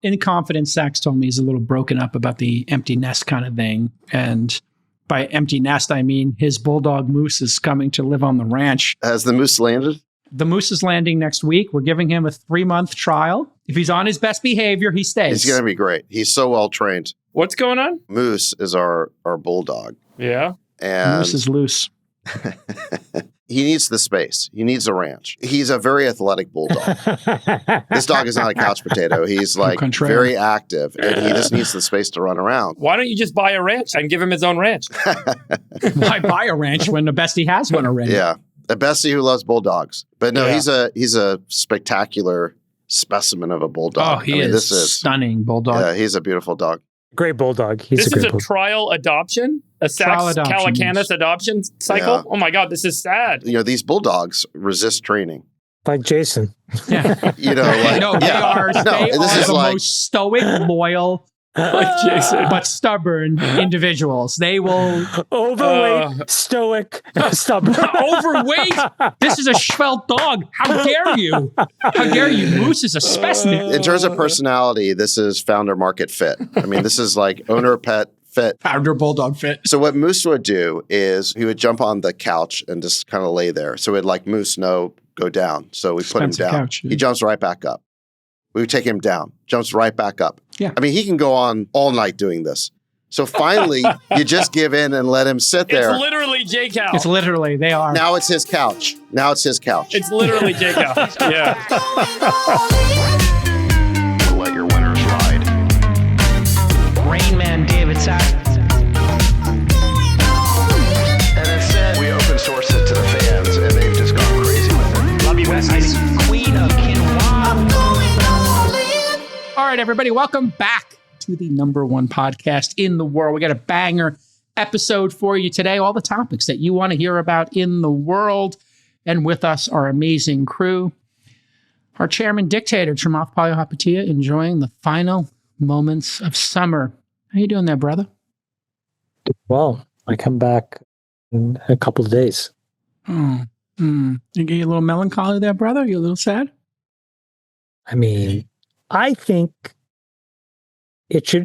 in confidence, Sachs told me he's a little broken up about the empty nest kind of thing. And by empty nest, I mean his bulldog Moose is coming to live on the ranch. Has the Moose landed? The Moose is landing next week. We're giving him a 3-month trial. If he's on his best behavior, he stays. He's going to be great. He's so well trained. What's going on? Moose is our bulldog. Yeah. And Moose is loose. He needs the space. He needs a ranch. He's a very athletic bulldog. This dog is not a couch potato. He's like very active, and he just needs the space to run around. Why don't you just buy a ranch and give him his own ranch? Why buy a ranch when the Bestie has one already? Yeah, a Bestie who loves bulldogs. But no, he's a spectacular specimen of a bulldog. Oh, he is stunning bulldog. Yeah, he's a beautiful dog. Great bulldog. This is a trial adoption? A Sachs Calacanis adoption cycle? Yeah. Oh my God, this is sad. You know, these bulldogs resist training. Like Jason. Yeah. You know, like, no, they are the like, most stoic, loyal, like Jason, but stubborn individuals. They will overweight, stoic, stubborn. Overweight. This is a svelte dog. How dare you? How dare you? Moose is a specimen. In terms of personality, this is founder market fit. I mean, this is like owner pet fit. Founder bulldog fit. So what Moose would do is he would jump on the couch and just kind of lay there. So it'd like, Moose, no, go down. So we put him down. Couch, yeah. He jumps right back up. We would take him down, jumps right back up. Yeah. I mean, he can go on all night doing this. So finally, you just give in and let him sit there. It's literally J-Cal. It's literally, they are. Now it's his couch. It's literally J-Cal. Yeah. Let your winners ride. Rain Man David Sack. And instead, we open source it to the fans, and they've just gone crazy with it. Love you, Besties. Queen of Quinoa. All right, everybody, welcome back to the #1 podcast in the world. We got a banger episode for you today. All the topics that you want to hear about in the world. And with us, our amazing crew. Our chairman dictator, Chamath Palihapitiya, enjoying the final moments of summer. How you doing there, brother? Well, I come back in a couple of days. You get a little melancholy there, brother? You a little sad? I mean, I think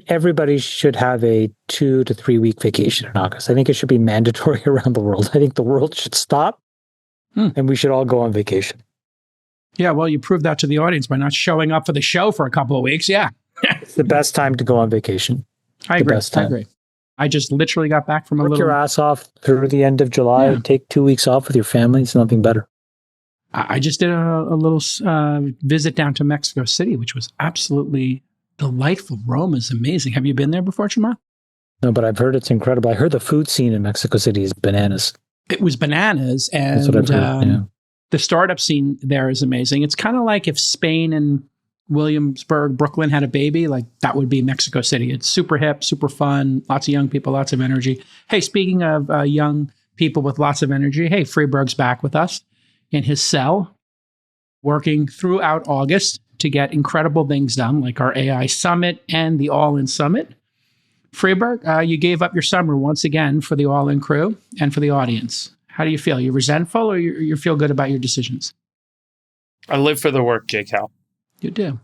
everybody should have a 2 to 3 week vacation in August. I think it should be mandatory around the world. I think the world should stop and we should all go on vacation. Yeah, well, you proved that to the audience by not showing up for the show for a couple of weeks. Yeah. It's the best time to go on vacation. I agree. I just literally got back from Work your ass off through the end of July and take 2 weeks off with your family. It's nothing better. I just did a little visit down to Mexico City, which was absolutely delightful. Rome is amazing. Have you been there before, Chamath? No, but I've heard it's incredible. I heard the food scene in Mexico City is bananas. It was bananas. And that's what I've heard, the startup scene there is amazing. It's kind of like if Spain and Williamsburg, Brooklyn had a baby, like that would be Mexico City. It's super hip, super fun, lots of young people, lots of energy. Hey, speaking of young people with lots of energy, hey, Freeberg's back with us in his cell, working throughout August to get incredible things done, like our AI Summit and the All-In Summit. Freeberg, you gave up your summer once again for the All-In crew and for the audience. How do you feel? You resentful or you feel good about your decisions? I live for the work, J-Cal. You do.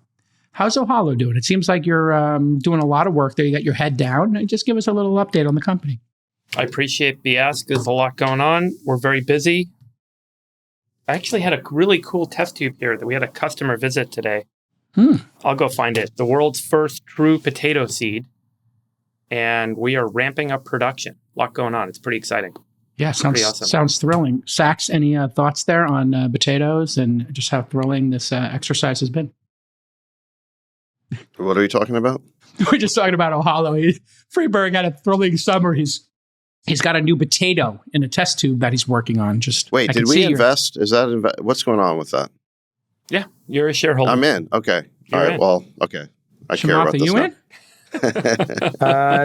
How's Ohalo doing? It seems like you're doing a lot of work there. You got your head down. Just give us a little update on the company. I appreciate the ask. There's a lot going on. We're very busy. I actually had a really cool test tube here that we had a customer visit today. I'll go find it. The world's first true potato seed. And we are ramping up production. A lot going on. It's pretty exciting. Yeah, sounds thrilling. Sachs, any thoughts there on potatoes and just how thrilling this exercise has been? What are you talking about? We're just talking about Ohalo. Freeberg had a thrilling summer. He's got a new potato in a test tube that he's working on. Wait, did we invest? Is that what's going on with that? Yeah, you're a shareholder. I'm in. Okay. All right. Well, okay. I care about this. You in?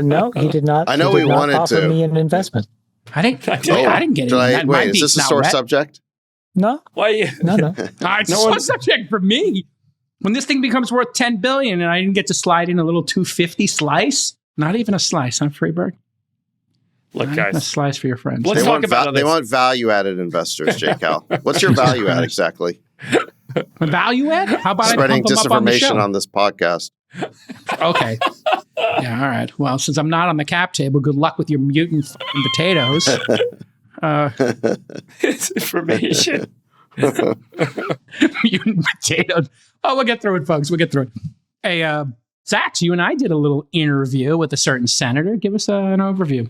No, he did not. I know we wanted offer to. me an investment. I didn't get it. Wait, is this a sore subject? No. Why? No. It's a sore subject for me. When this thing becomes worth $10 billion and I didn't get to slide in a little $250 slice, not even a slice, huh, Freeberg? Look, not guys, even a slice for your friends. Let's talk about They want value-added investors, J-Cal. What's your value add exactly? A value add? How about spreading disinformation on this podcast? Okay. Yeah, all right. Well, since I'm not on the cap table, good luck with your mutant fucking potatoes. It's information. Mutant potatoes. Oh, we'll get through it, folks. We'll get through it. Hey, Zach, you and I did a little interview with a certain senator. Give us an overview.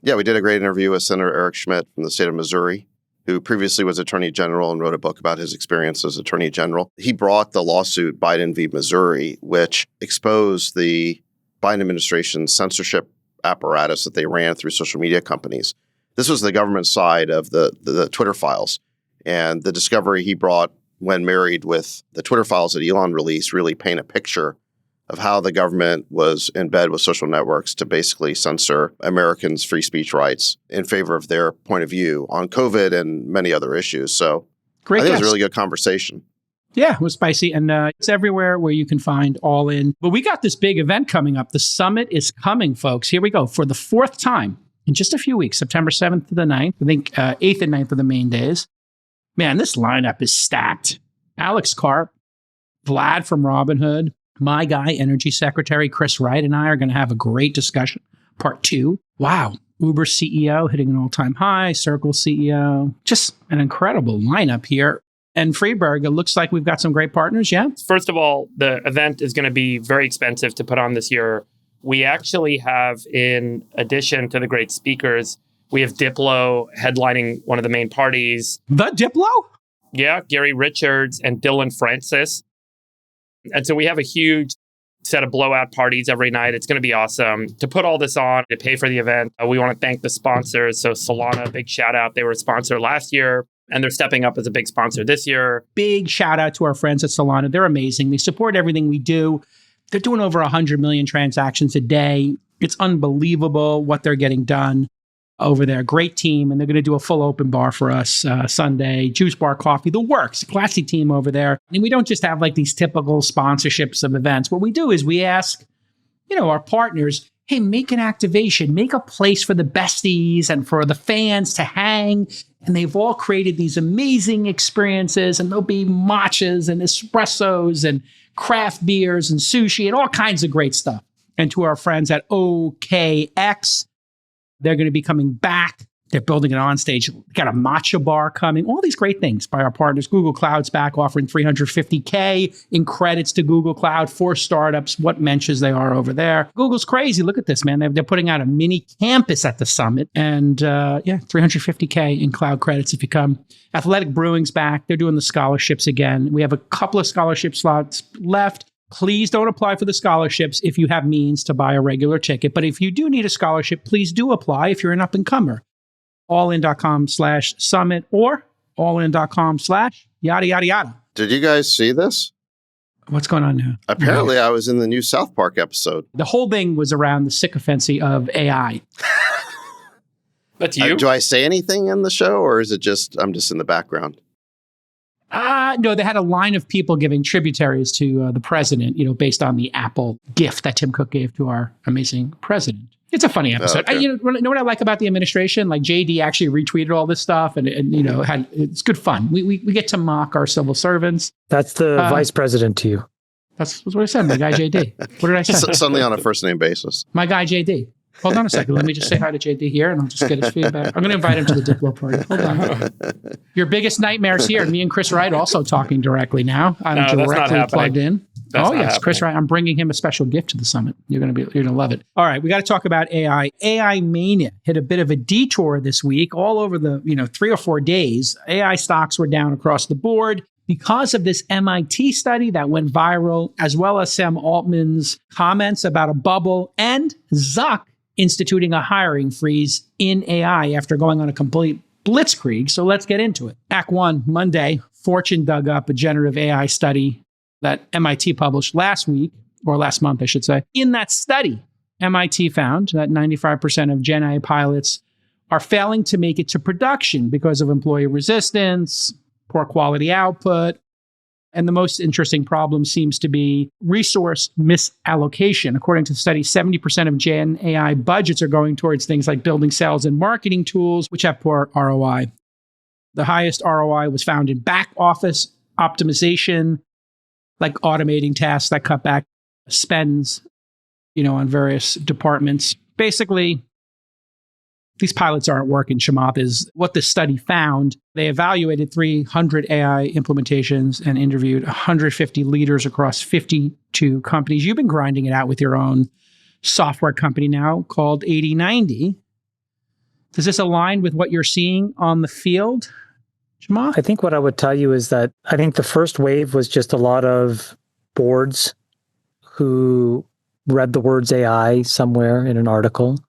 Yeah, we did a great interview with Senator Eric Schmidt from the state of Missouri, who previously was Attorney General and wrote a book about his experience as Attorney General. He brought the lawsuit Biden v. Missouri, which exposed the Biden administration's censorship apparatus that they ran through social media companies. This was the government side of the Twitter files. And the discovery he brought when married with the Twitter files that Elon released really paint a picture of how the government was in bed with social networks to basically censor Americans' free speech rights in favor of their point of view on COVID and many other issues. So I think it was a really good conversation. Yeah, it was spicy. And it's everywhere where you can find All In. But we got this big event coming up. The summit is coming, folks. Here we go. For the fourth time in just a few weeks, September 7th to the 9th. I think 8th and 9th are the main days. Man, this lineup is stacked. Alex Karp, Vlad from Robinhood, my guy, Energy Secretary Chris Wright, and I are going to have a great discussion. Part 2. Wow. Uber CEO hitting an all-time high, Circle CEO. Just an incredible lineup here. And Freeberg, it looks like we've got some great partners, yeah? First of all, the event is going to be very expensive to put on this year. We actually have, in addition to the great speakers, we have Diplo headlining one of the main parties. The Diplo? Yeah, Gary Richards and Dylan Francis. And so we have a huge set of blowout parties every night. It's going to be awesome. To put all this on, to pay for the event, we want to thank the sponsors. So Solana, big shout out. They were a sponsor last year, and they're stepping up as a big sponsor this year. Big shout out to our friends at Solana. They're amazing. They support everything we do. They're doing over 100 million transactions a day. It's unbelievable what they're getting done over there. Great team. And they're going to do a full open bar for us Sunday. Juice bar, coffee, the works. Classy team over there. And we don't just have like these typical sponsorships of events. What we do is we ask, our partners, hey, make an activation, make a place for the besties and for the fans to hang. And they've all created these amazing experiences. And there'll be matchas and espressos and craft beers and sushi and all kinds of great stuff. And to our friends at OKX, they're going to be coming back. They're building an onstage. Got a matcha bar coming. All these great things by our partners. Google Cloud's back offering $350K in credits to Google Cloud for startups. What mentions they are over there. Google's crazy. Look at this, man. They're putting out a mini campus at the summit. And $350K in cloud credits if you come. Athletic Brewing's back. They're doing the scholarships again. We have a couple of scholarship slots left. Please don't apply for the scholarships if you have means to buy a regular ticket. But if you do need a scholarship, please do apply if you're an up-and-comer. allin.com/summit or allin.com/yada, yada, yada. Did you guys see this? What's going on now? Apparently, I was in the new South Park episode. The whole thing was around the sycophancy of AI. That's you? Do I say anything in the show, or is it just I'm just in the background? No, they had a line of people giving tributaries to the president, based on the Apple gift that Tim Cook gave to our amazing president. It's a funny episode. Okay. You know what I like about the administration? Like JD actually retweeted all this stuff, and it's good fun. We get to mock our civil servants. That's the vice president to you. That's what I said. My guy JD. What did I say? Suddenly on a first name basis. My guy JD. Hold on a second. Let me just say hi to JD here, and I'll just get his feedback. I'm going to invite him to the Diplo party. Hold on. Your biggest nightmares here. Me and Chris Wright also talking directly now. I'm directly plugged in. Yes, happening. Chris Wright. I'm bringing him a special gift to the summit. You're going to love it. All right, we got to talk about AI. AI Mania hit a bit of a detour this week. All over the 3 or 4 days, AI stocks were down across the board because of this MIT study that went viral, as well as Sam Altman's comments about a bubble and Zuck instituting a hiring freeze in AI after going on a complete blitzkrieg. So let's get into it. Act 1, Monday, Fortune dug up a generative AI study that MIT published last month, I should say. In that study, MIT found that 95% of Gen AI pilots are failing to make it to production because of employee resistance, poor quality output, and the most interesting problem seems to be resource misallocation. According to the study, 70% of Gen AI budgets are going towards things like building sales and marketing tools, which have poor ROI. The highest ROI was found in back office optimization, like automating tasks that cut back spends, on various departments. Basically, these pilots aren't working. Chamath is what the study found. They evaluated 300 AI implementations and interviewed 150 leaders across 52 companies. You've been grinding it out with your own software company now called 8090. Does this align with what you're seeing on the field, Chamath? I think what I would tell you is that I think the first wave was just a lot of boards who read the words AI somewhere in an article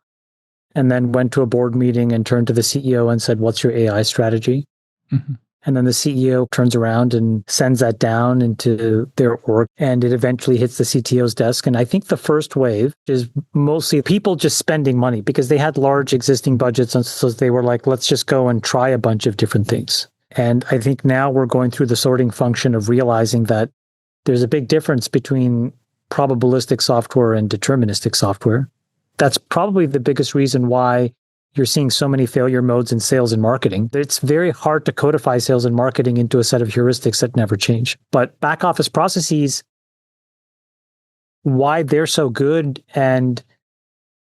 and then went to a board meeting and turned to the CEO and said, "What's your AI strategy?" Mm-hmm. And then the CEO turns around and sends that down into their org, and it eventually hits the CTO's desk. And I think the first wave is mostly people just spending money because they had large existing budgets. And so they were like, let's just go and try a bunch of different things. And I think now we're going through the sorting function of realizing that there's a big difference between probabilistic software and deterministic software. That's probably the biggest reason why you're seeing so many failure modes in sales and marketing. It's very hard to codify sales and marketing into a set of heuristics that never change. But back office processes, why they're so good and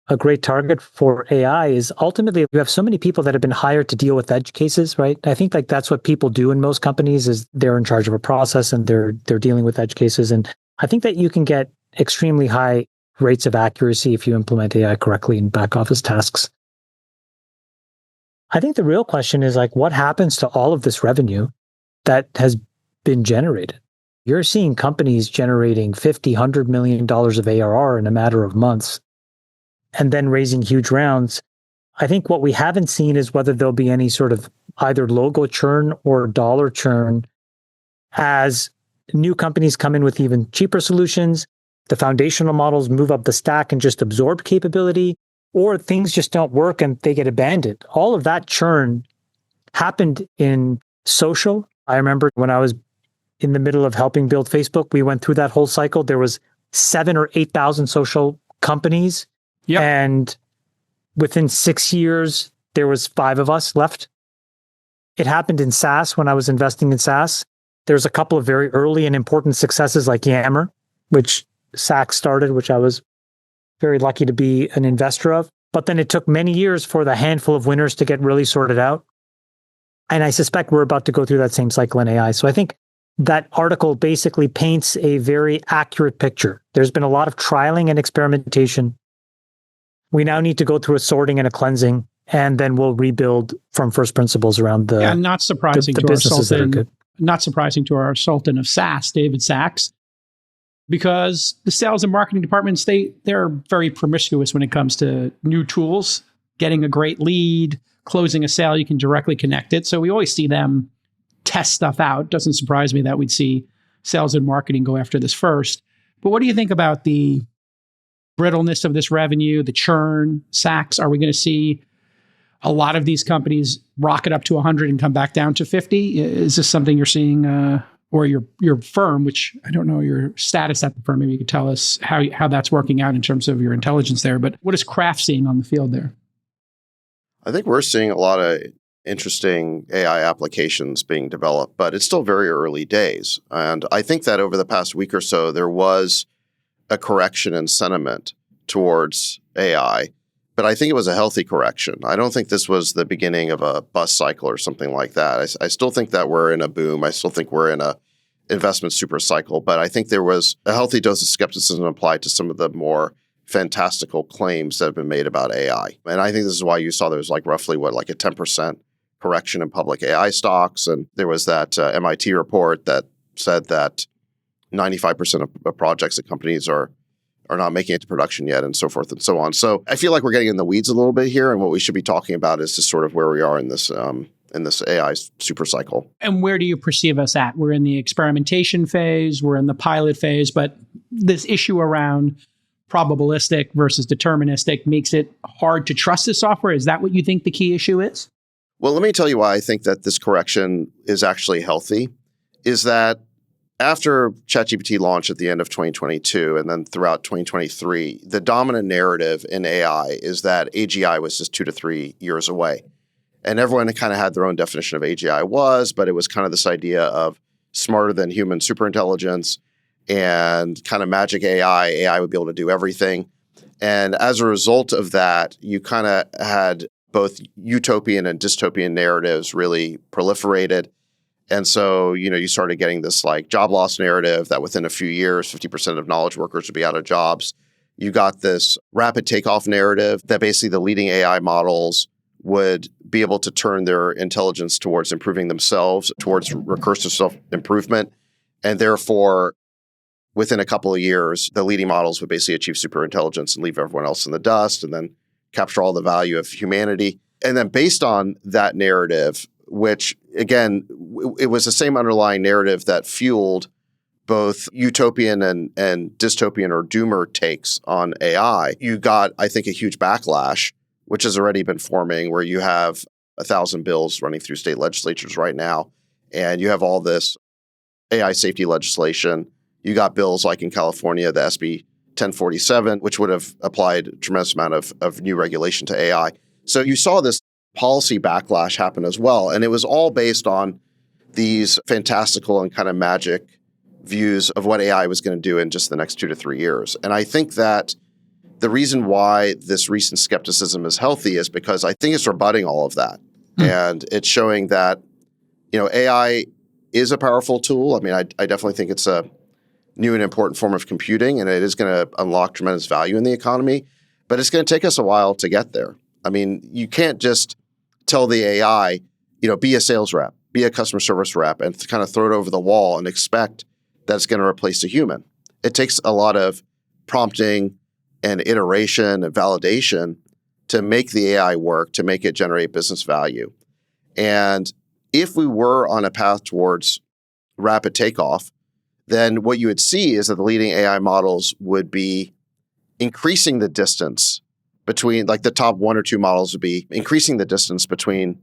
a great target for AI is ultimately you have so many people that have been hired to deal with edge cases, right? I think that's what people do in most companies is they're in charge of a process and they're dealing with edge cases. And I think that you can get extremely high rates of accuracy if you implement AI correctly in back office tasks. I think the real question is what happens to all of this revenue that has been generated? You're seeing companies generating $50, $100 million of ARR in a matter of months and then raising huge rounds. I think what we haven't seen is whether there'll be any sort of either logo churn or dollar churn as new companies come in with even cheaper solutions, the foundational models move up the stack and just absorb capability, or things just don't work and they get abandoned. All of that churn happened in social. I remember when I was in the middle of helping build Facebook, we went through that whole cycle. There was 7,000 or 8,000 social companies. Yep. And within 6 years, there was 5 of us left. It happened in SaaS when I was investing in SaaS. There's a couple of very early and important successes like Yammer, which Saks started, which I was very lucky to be an investor of. But then it took many years for the handful of winners to get really sorted out. And I suspect we're about to go through that same cycle in AI. So I think that article basically paints a very accurate picture. There's been a lot of trialing and experimentation. We now need to go through a sorting and a cleansing, and then we'll rebuild from first principles around the not surprising the to our businesses that are good. Not surprising to our Sultan of SaaS, David Sachs, because the sales and marketing departments, they're very promiscuous when it comes to new tools, getting a great lead, closing a sale, you can directly connect it. So we always see them test stuff out. Doesn't surprise me that we'd see sales and marketing go after this first. But what do you think about the brittleness of this revenue, the churn, Sachs? Are we going to see a lot of these companies rocket up to 100 and come back down to 50? Is this something you're seeing, or your firm, which I don't know your status at the firm, maybe you could tell us how that's working out in terms of your intelligence there. But what is Kraft seeing on the field there? I think we're seeing a lot of interesting AI applications being developed, but it's still very early days. And I think that over the past week or so, there was a correction in sentiment towards AI, but I think it was a healthy correction. I don't think this was the beginning of a bust cycle or something like that. I still think that we're in a boom. I still think we're in a investment super cycle, but I think there was a healthy dose of skepticism applied to some of the more fantastical claims that have been made about AI. And I think this is why you saw there's roughly a 10% correction in public AI stocks. And there was that MIT report that said that 95% of projects at companies are not making it to production yet, and so forth and so on. So I feel like we're getting in the weeds a little bit here, and what we should be talking about is just sort of where we are in this AI super cycle. And where do you perceive us at? We're in the experimentation phase, we're in the pilot phase, but this issue around probabilistic versus deterministic makes it hard to trust this software. Is that what you think the key issue is? Well, let me tell you why I think that this correction is actually healthy, is that after ChatGPT launched at the end of 2022 and then throughout 2023, the dominant narrative in AI is that AGI was just 2 to 3 years away. And everyone kind of had their own definition of AGI was, but it was kind of this idea of smarter than human superintelligence. and kind of magic AI would be able to do everything. And as a result of that, you kind of had both utopian and dystopian narratives really proliferated. And so, you started getting this like job loss narrative that within a few years, 50% of knowledge workers would be out of jobs. You got this rapid takeoff narrative that basically the leading AI models would be able to turn their intelligence towards improving themselves, towards recursive self-improvement. And therefore, within a couple of years, the leading models would basically achieve superintelligence and leave everyone else in the dust and then capture all the value of humanity. And then based on that narrative, which again, it was the same underlying narrative that fueled both utopian and dystopian or doomer takes on AI, you got, I think, a huge backlash, which has already been forming, where you have 1,000 bills running through state legislatures right now, and you have all this AI safety legislation. You got bills like in California, the SB 1047, which would have applied a tremendous amount of new regulation to AI. So you saw this policy backlash happen as well. And it was all based on these fantastical and kind of magic views of what AI was going to do in just the next 2 to 3 years. And I think that the reason why this recent skepticism is healthy is because I think it's rebutting all of that. And it's showing that, AI is a powerful tool. I mean, I definitely think it's a new and important form of computing, and it is going to unlock tremendous value in the economy, but it's going to take us a while to get there. I mean, you can't just tell the AI, be a sales rep, be a customer service rep, and kind of throw it over the wall and expect that it's going to replace a human. It takes a lot of prompting and iteration and validation to make the AI work, to make it generate business value. And if we were on a path towards rapid takeoff, then what you would see is that the leading AI models would be increasing the distance between, like the top 1 or 2 models would be increasing the distance between,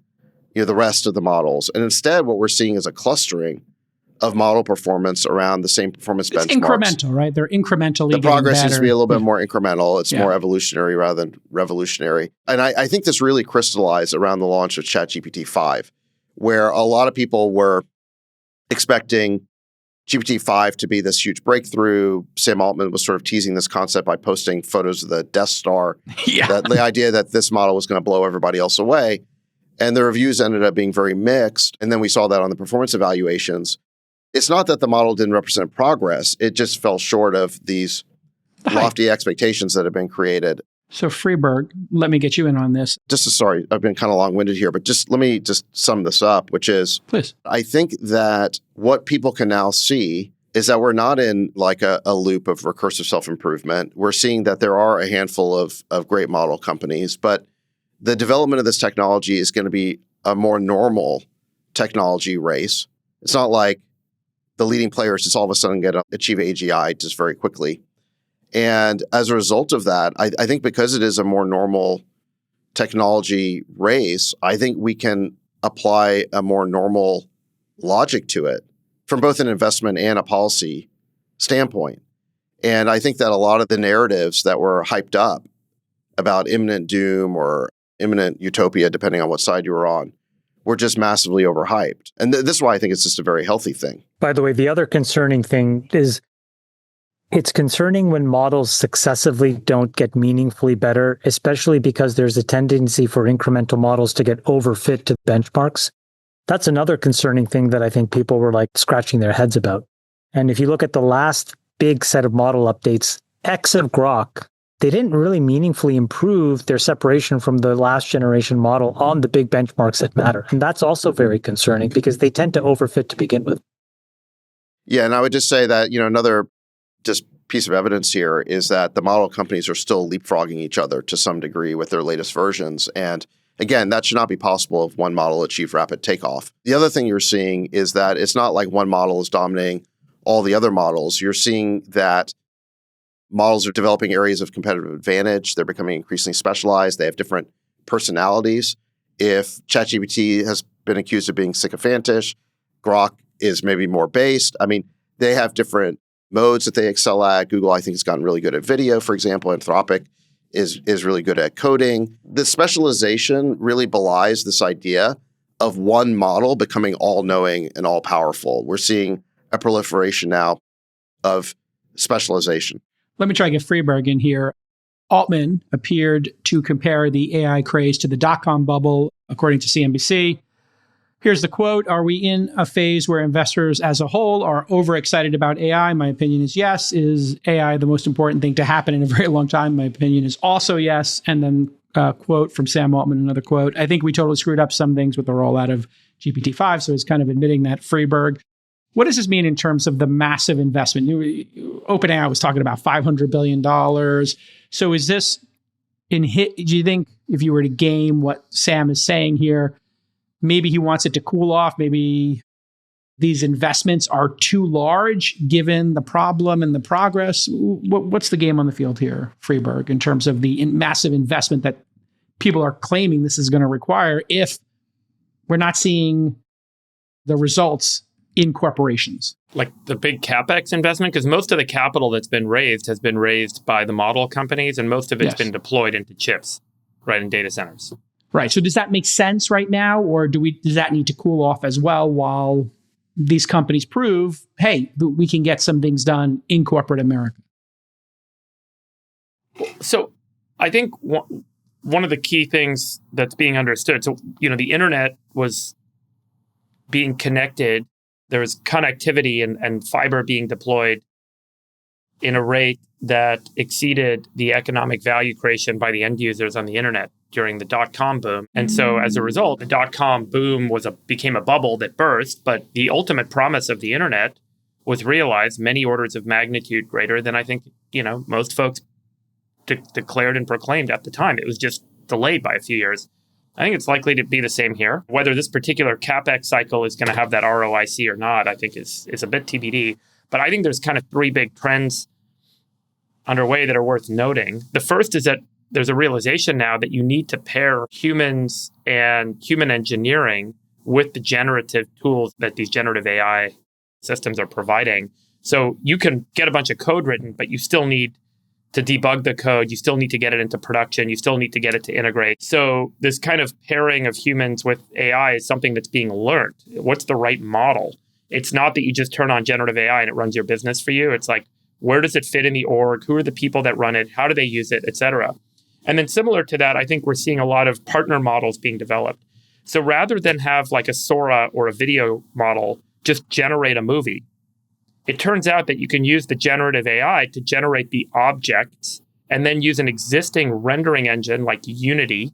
the rest of the models. And instead, what we're seeing is a clustering of model performance around the same performance benchmarks. It's incremental, right? They're incrementally The progress getting needs to better. be a little bit more incremental. It's more evolutionary rather than revolutionary. And I think this really crystallized around the launch of ChatGPT 5, where a lot of people were expecting GPT-5 to be this huge breakthrough. Sam Altman was sort of teasing this concept by posting photos of the Death Star. The idea that this model was going to blow everybody else away. And the reviews ended up being very mixed. And then we saw that on the performance evaluations. It's not that the model didn't represent progress. It just fell short of these lofty expectations that have been created. So Freeberg, let me get you in on this. Sorry, I've been kind of long-winded here, but let me sum this up, which is, please, I think that what people can now see is that we're not in like a loop of recursive self-improvement. We're seeing that there are a handful of great model companies, but the development of this technology is going to be a more normal technology race. It's not like the leading players just all of a sudden achieve AGI just very quickly. And as a result of that, I think because it is a more normal technology race, I think we can apply a more normal logic to it from both an investment and a policy standpoint. And I think that a lot of the narratives that were hyped up about imminent doom or imminent utopia, depending on what side you were on, were just massively overhyped. And this is why I think it's just a very healthy thing. By the way, the other concerning thing is it's concerning when models successively don't get meaningfully better, especially because there's a tendency for incremental models to get overfit to benchmarks. That's another concerning thing that I think people were like scratching their heads about. And if you look at the last big set of model updates, X of Grok, they didn't really meaningfully improve their separation from the last generation model on the big benchmarks that matter. And that's also very concerning because they tend to overfit to begin with. Yeah, and I would just say that, another just piece of evidence here is that the model companies are still leapfrogging each other to some degree with their latest versions. And again, that should not be possible if one model achieved rapid takeoff. The other thing you're seeing is that it's not like one model is dominating all the other models. You're seeing that models are developing areas of competitive advantage. They're becoming increasingly specialized. They have different personalities. If ChatGPT has been accused of being sycophantish, Grok is maybe more based. I mean, they have different modes that they excel at. Google, I think, has gotten really good at video, for example. Anthropic is really good at coding. The specialization really belies this idea of one model becoming all-knowing and all-powerful. We're seeing a proliferation now of specialization. Let me try to get Freeberg in here. Altman appeared to compare the AI craze to the dot-com bubble, according to CNBC. Here's the quote. Are we in a phase where investors as a whole are overexcited about AI? My opinion is yes. Is AI the most important thing to happen in a very long time? My opinion is also yes. And then quote from Sam Altman, another quote. I think we totally screwed up some things with the rollout of GPT-5. So he's kind of admitting that. Freeberg. What does this mean in terms of the massive investment? OpenAI was talking about $500 billion. So is this do you think if you were to game what Sam is saying here, maybe he wants it to cool off? Maybe these investments are too large given the problem and the progress? What's the game on the field here, Freeberg, in terms of the massive investment that people are claiming this is going to require if we're not seeing the results in corporations? Like the big CapEx investment? Because most of the capital that's been raised has been raised by the model companies, and most of it's been deployed into chips, right, in data centers. Right. So does that make sense right now, or does that need to cool off as well while these companies prove, hey, we can get some things done in corporate America? So I think one of the key things that's being understood, so, the internet was being connected. There was connectivity and fiber being deployed in a rate that exceeded the economic value creation by the end users on the internet during the dot-com boom. And so as a result, the dot-com boom became a bubble that burst, but the ultimate promise of the internet was realized many orders of magnitude greater than I think, most folks declared and proclaimed at the time. It was just delayed by a few years. I think it's likely to be the same here. Whether this particular CapEx cycle is going to have that ROIC or not, I think is a bit TBD. But I think there's kind of three big trends underway that are worth noting. The first is that there's a realization now that you need to pair humans and human engineering with the generative tools that these generative AI systems are providing. So you can get a bunch of code written, but you still need to debug the code. You still need to get it into production. You still need to get it to integrate. So this kind of pairing of humans with AI is something that's being learned. What's the right model? It's not that you just turn on generative AI and it runs your business for you. It's like, where does it fit in the org? Who are the people that run it? How do they use it, et cetera? And then similar to that, I think we're seeing a lot of partner models being developed. So rather than have like a Sora or a video model just generate a movie, it turns out that you can use the generative AI to generate the objects and then use an existing rendering engine like Unity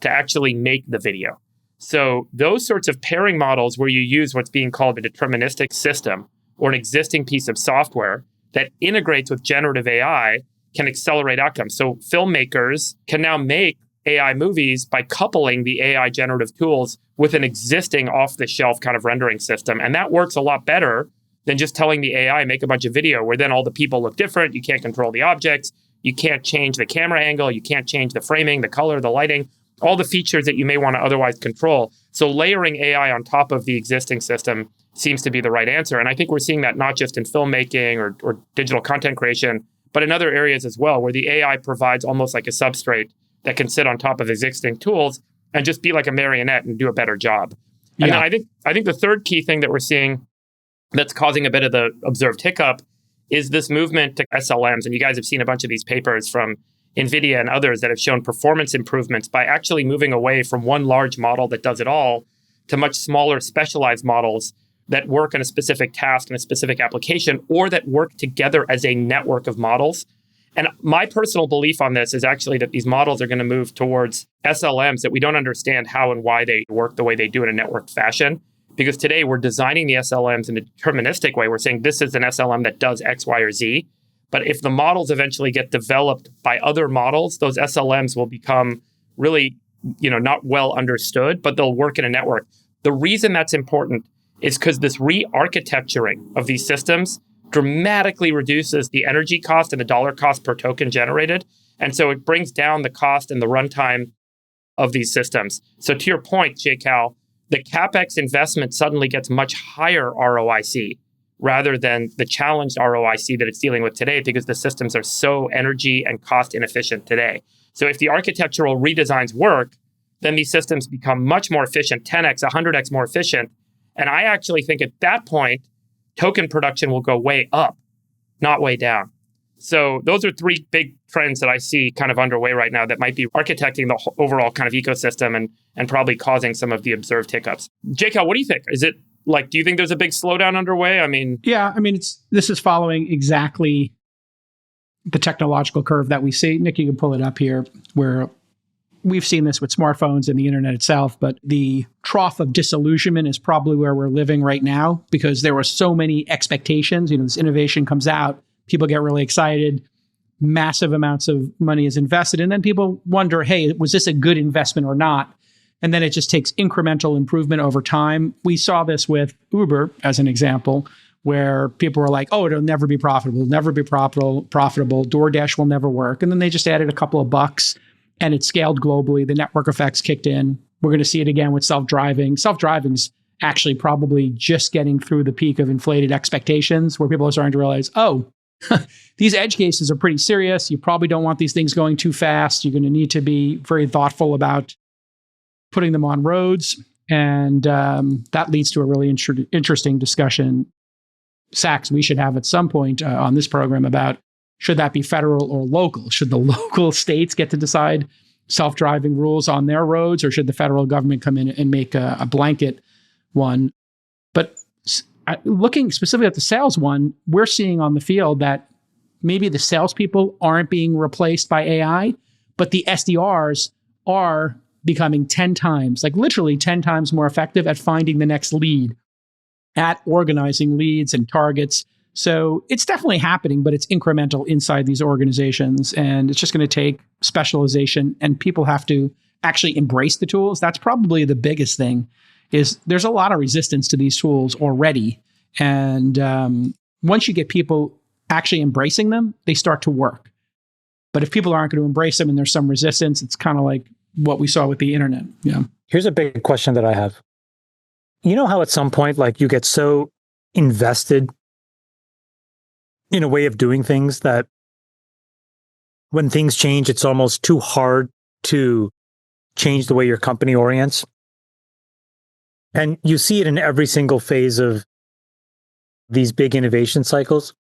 to actually make the video. So those sorts of pairing models where you use what's being called a deterministic system or an existing piece of software that integrates with generative AI can accelerate outcomes. So filmmakers can now make AI movies by coupling the AI generative tools with an existing off-the-shelf kind of rendering system. And that works a lot better than just telling the AI, make a bunch of video where then all the people look different. You can't control the objects. You can't change the camera angle. You can't change the framing, the color, the lighting, all the features that you may want to otherwise control. So layering AI on top of the existing system seems to be the right answer. And I think we're seeing that not just in filmmaking or digital content creation, but in other areas as well, where the AI provides almost like a substrate that can sit on top of existing tools and just be like a marionette and do a better job. And then I think the third key thing that we're seeing that's causing a bit of the observed hiccup is this movement to SLMs. And you guys have seen a bunch of these papers from NVIDIA and others that have shown performance improvements by actually moving away from one large model that does it all to much smaller specialized models that work on a specific task and a specific application, or that work together as a network of models. And my personal belief on this is actually that these models are going to move towards SLMs that we don't understand how and why they work the way they do in a networked fashion. Because today we're designing the SLMs in a deterministic way. We're saying this is an SLM that does X, Y, or Z. But if the models eventually get developed by other models, those SLMs will become really, not well understood, but they'll work in a network. The reason that's important is because this re-architecturing of these systems dramatically reduces the energy cost and the dollar cost per token generated. And so it brings down the cost and the runtime of these systems. So to your point, J-Cal, the CapEx investment suddenly gets much higher ROIC rather than the challenged ROIC that it's dealing with today because the systems are so energy and cost inefficient today. So if the architectural redesigns work, then these systems become much more efficient, 10x, 100x more efficient. And I actually think at that point, token production will go way up not way down. So those are three big trends that I see kind of underway right now that might be architecting the overall kind of ecosystem and probably causing some of the observed hiccups. JCal, what do you think? Is it like, do you think there's a big slowdown underway? I mean... Yeah, I mean, this is following exactly the technological curve that we see. Nick, you can pull it up here, where we've seen this with smartphones and the internet itself, but the trough of disillusionment is probably where we're living right now, because there were so many expectations. This innovation comes out, people get really excited, massive amounts of money is invested, and then people wonder, hey, was this a good investment or not? And then it just takes incremental improvement over time. We saw this with Uber as an example, where people were like, oh, it'll never be profitable, DoorDash will never work. And then they just added a couple of bucks and it scaled globally. The network effects kicked in. We're going to see it again with self-driving. Self-driving's actually probably just getting through the peak of inflated expectations, where people are starting to realize, oh, these edge cases are pretty serious. You probably don't want these things going too fast. You're going to need to be very thoughtful about putting them on roads. And that leads to a really interesting discussion, Sachs, we should have at some point on this program about, should that be federal or local? Should the local states get to decide self-driving rules on their roads, or should the federal government come in and make a blanket one? But looking specifically at the sales one, we're seeing on the field that maybe the salespeople aren't being replaced by AI, but the SDRs are becoming 10 times, like literally 10 times more effective at finding the next lead, at organizing leads and targets. So it's definitely happening, but it's incremental inside these organizations. And it's just going to take specialization, and people have to actually embrace the tools. That's probably the biggest thing, is there's a lot of resistance to these tools already. And once you get people actually embracing them, they start to work. But if people aren't going to embrace them and there's some resistance, it's kind of like what we saw with the internet. Yeah. Here's a big question that I have. You know how at some point, like, you get so invested in a way of doing things that when things change, it's almost too hard to change the way your company orients? And you see it in every single phase of these big innovation cycles.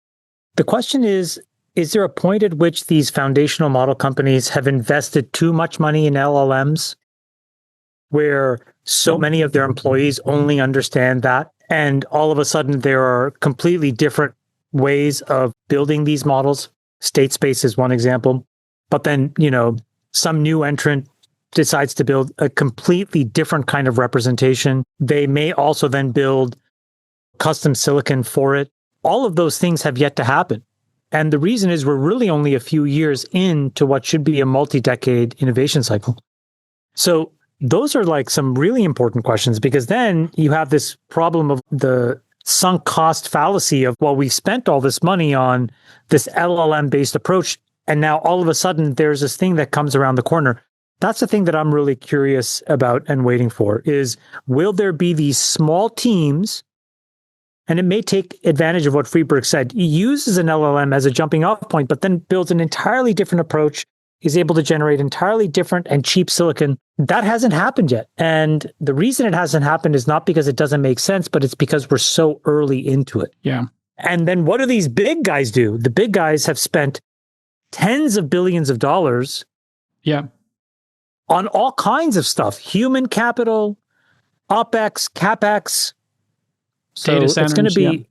The question is there a point at which these foundational model companies have invested too much money in LLMs, where so many of their employees only understand that, and all of a sudden there are completely different ways of building these models? State space is one example. But then, some new entrant decides to build a completely different kind of representation. They may also then build custom silicon for it. All of those things have yet to happen. And the reason is we're really only a few years into what should be a multi-decade innovation cycle. So those are like some really important questions, because then you have this problem of the sunk cost fallacy of, well, we spent all this money on this LLM-based approach, and now all of a sudden there's this thing that comes around the corner. That's the thing that I'm really curious about and waiting for, is will there be these small teams, and it may take advantage of what Friedberg said. He uses an LLM as a jumping off point, but then builds an entirely different approach, is able to generate entirely different and cheap silicon. That hasn't happened yet. And the reason it hasn't happened is not because it doesn't make sense, but it's because we're so early into it. Yeah. And then what do these big guys do? The big guys have spent tens of billions of dollars on all kinds of stuff, human capital, OpEx, CapEx. So Data it's centers, going to be, yeah.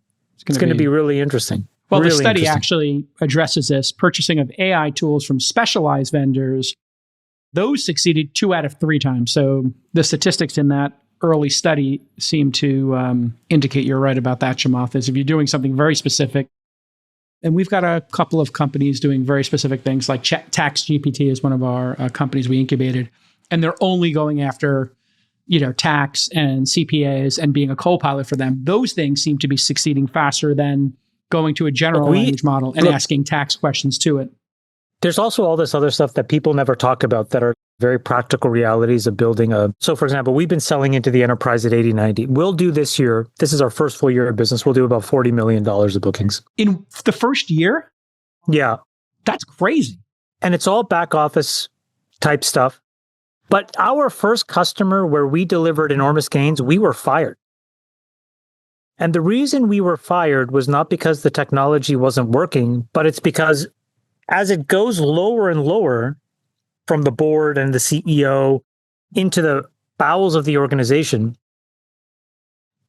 it's going to be really interesting. Well, really the study interesting. actually addresses this. Purchasing of AI tools from specialized vendors, those succeeded 2 out of 3 times. So the statistics in that early study seem to indicate you're right about that, Chamath, is if you're doing something very specific, and we've got a couple of companies doing very specific things, like Tax GPT is one of our companies we incubated, and they're only going after tax and CPAs and being a co-pilot for them. Those things seem to be succeeding faster than going to a general language model and asking tax questions to it. There's also all this other stuff that people never talk about that are very practical realities of building so for example, we've been selling into the enterprise at 80-90. We'll do this year, this is our first full year of business, we'll do about $40 million of bookings. In the first year? Yeah. That's crazy. And it's all back office type stuff. But our first customer where we delivered enormous gains, we were fired. And the reason we were fired was not because the technology wasn't working, but it's because as it goes lower and lower from the board and the CEO into the bowels of the organization,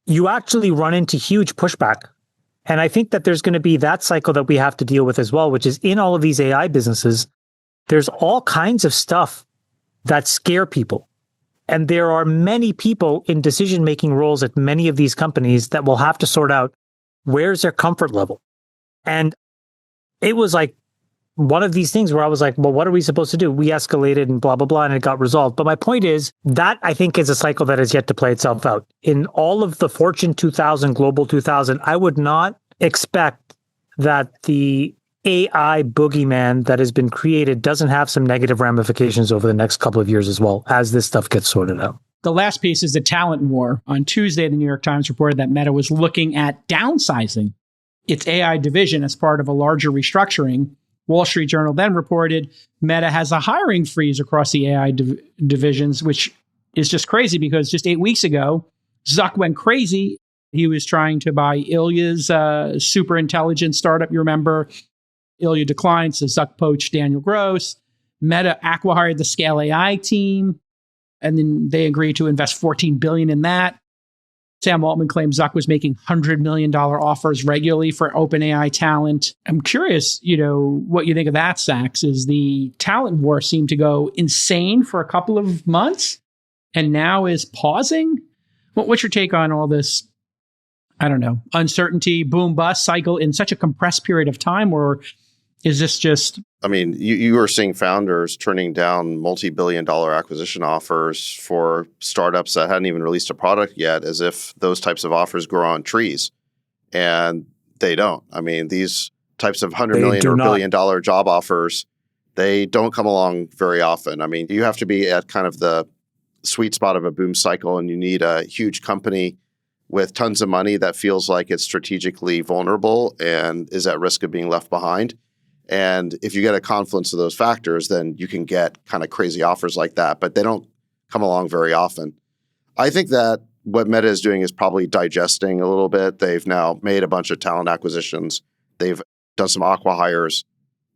you actually run into huge pushback. And I think that there's going to be that cycle that we have to deal with as well, which is in all of these AI businesses, there's all kinds of stuff that scare people. And there are many people in decision-making roles at many of these companies that will have to sort out where's their comfort level. And it was like one of these things where I was like, well, what are we supposed to do? We escalated and blah, blah, blah, and it got resolved. But my point is that I think is a cycle that has yet to play itself out. In all of the Fortune 2000, Global 2000, I would not expect that the AI boogeyman that has been created doesn't have some negative ramifications over the next couple of years as well as this stuff gets sorted out. The last piece is the talent war. On Tuesday, the New York Times reported that Meta was looking at downsizing its AI division as part of a larger restructuring. Wall Street Journal then reported Meta has a hiring freeze across the AI divisions, which is just crazy because just 8 weeks ago, Zuck went crazy. He was trying to buy Ilya's super intelligent startup, you remember. Ilya declined, so Zuck poached Daniel Gross. Meta acqui-hired the Scale AI team, and then they agreed to invest $14 billion in that. Sam Altman claims Zuck was making $100 million offers regularly for OpenAI talent. I'm curious, what you think of that, Sachs. Is the talent war seemed to go insane for a couple of months and now is pausing? What's your take on all this, I don't know, uncertainty, boom, bust cycle in such a compressed period of time? Or is this just... I mean, you are seeing founders turning down multi-billion-dollar acquisition offers for startups that hadn't even released a product yet, as if those types of offers grow on trees. And they don't. I mean, these types of $100 million or billion-dollar job offers, they don't come along very often. I mean, you have to be at kind of the sweet spot of a boom cycle, and you need a huge company with tons of money that feels like it's strategically vulnerable and is at risk of being left behind. And if you get a confluence of those factors, then you can get kind of crazy offers like that, but they don't come along very often. I think that what Meta is doing is probably digesting a little bit. They've now made a bunch of talent acquisitions. They've done some acqui-hires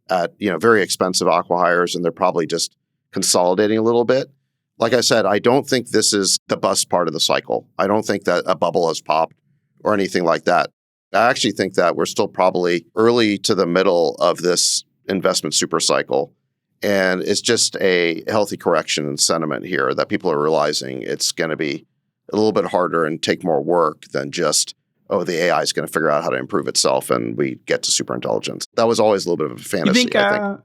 at, very expensive acqui-hires, and they're probably just consolidating a little bit. Like I said, I don't think this is the bust part of the cycle. I don't think that a bubble has popped or anything like that. I actually think that we're still probably early to the middle of this investment super cycle. And it's just a healthy correction in sentiment here that people are realizing it's going to be a little bit harder and take more work than just, the AI is going to figure out how to improve itself and we get to super intelligence. That was always a little bit of a fantasy, I think.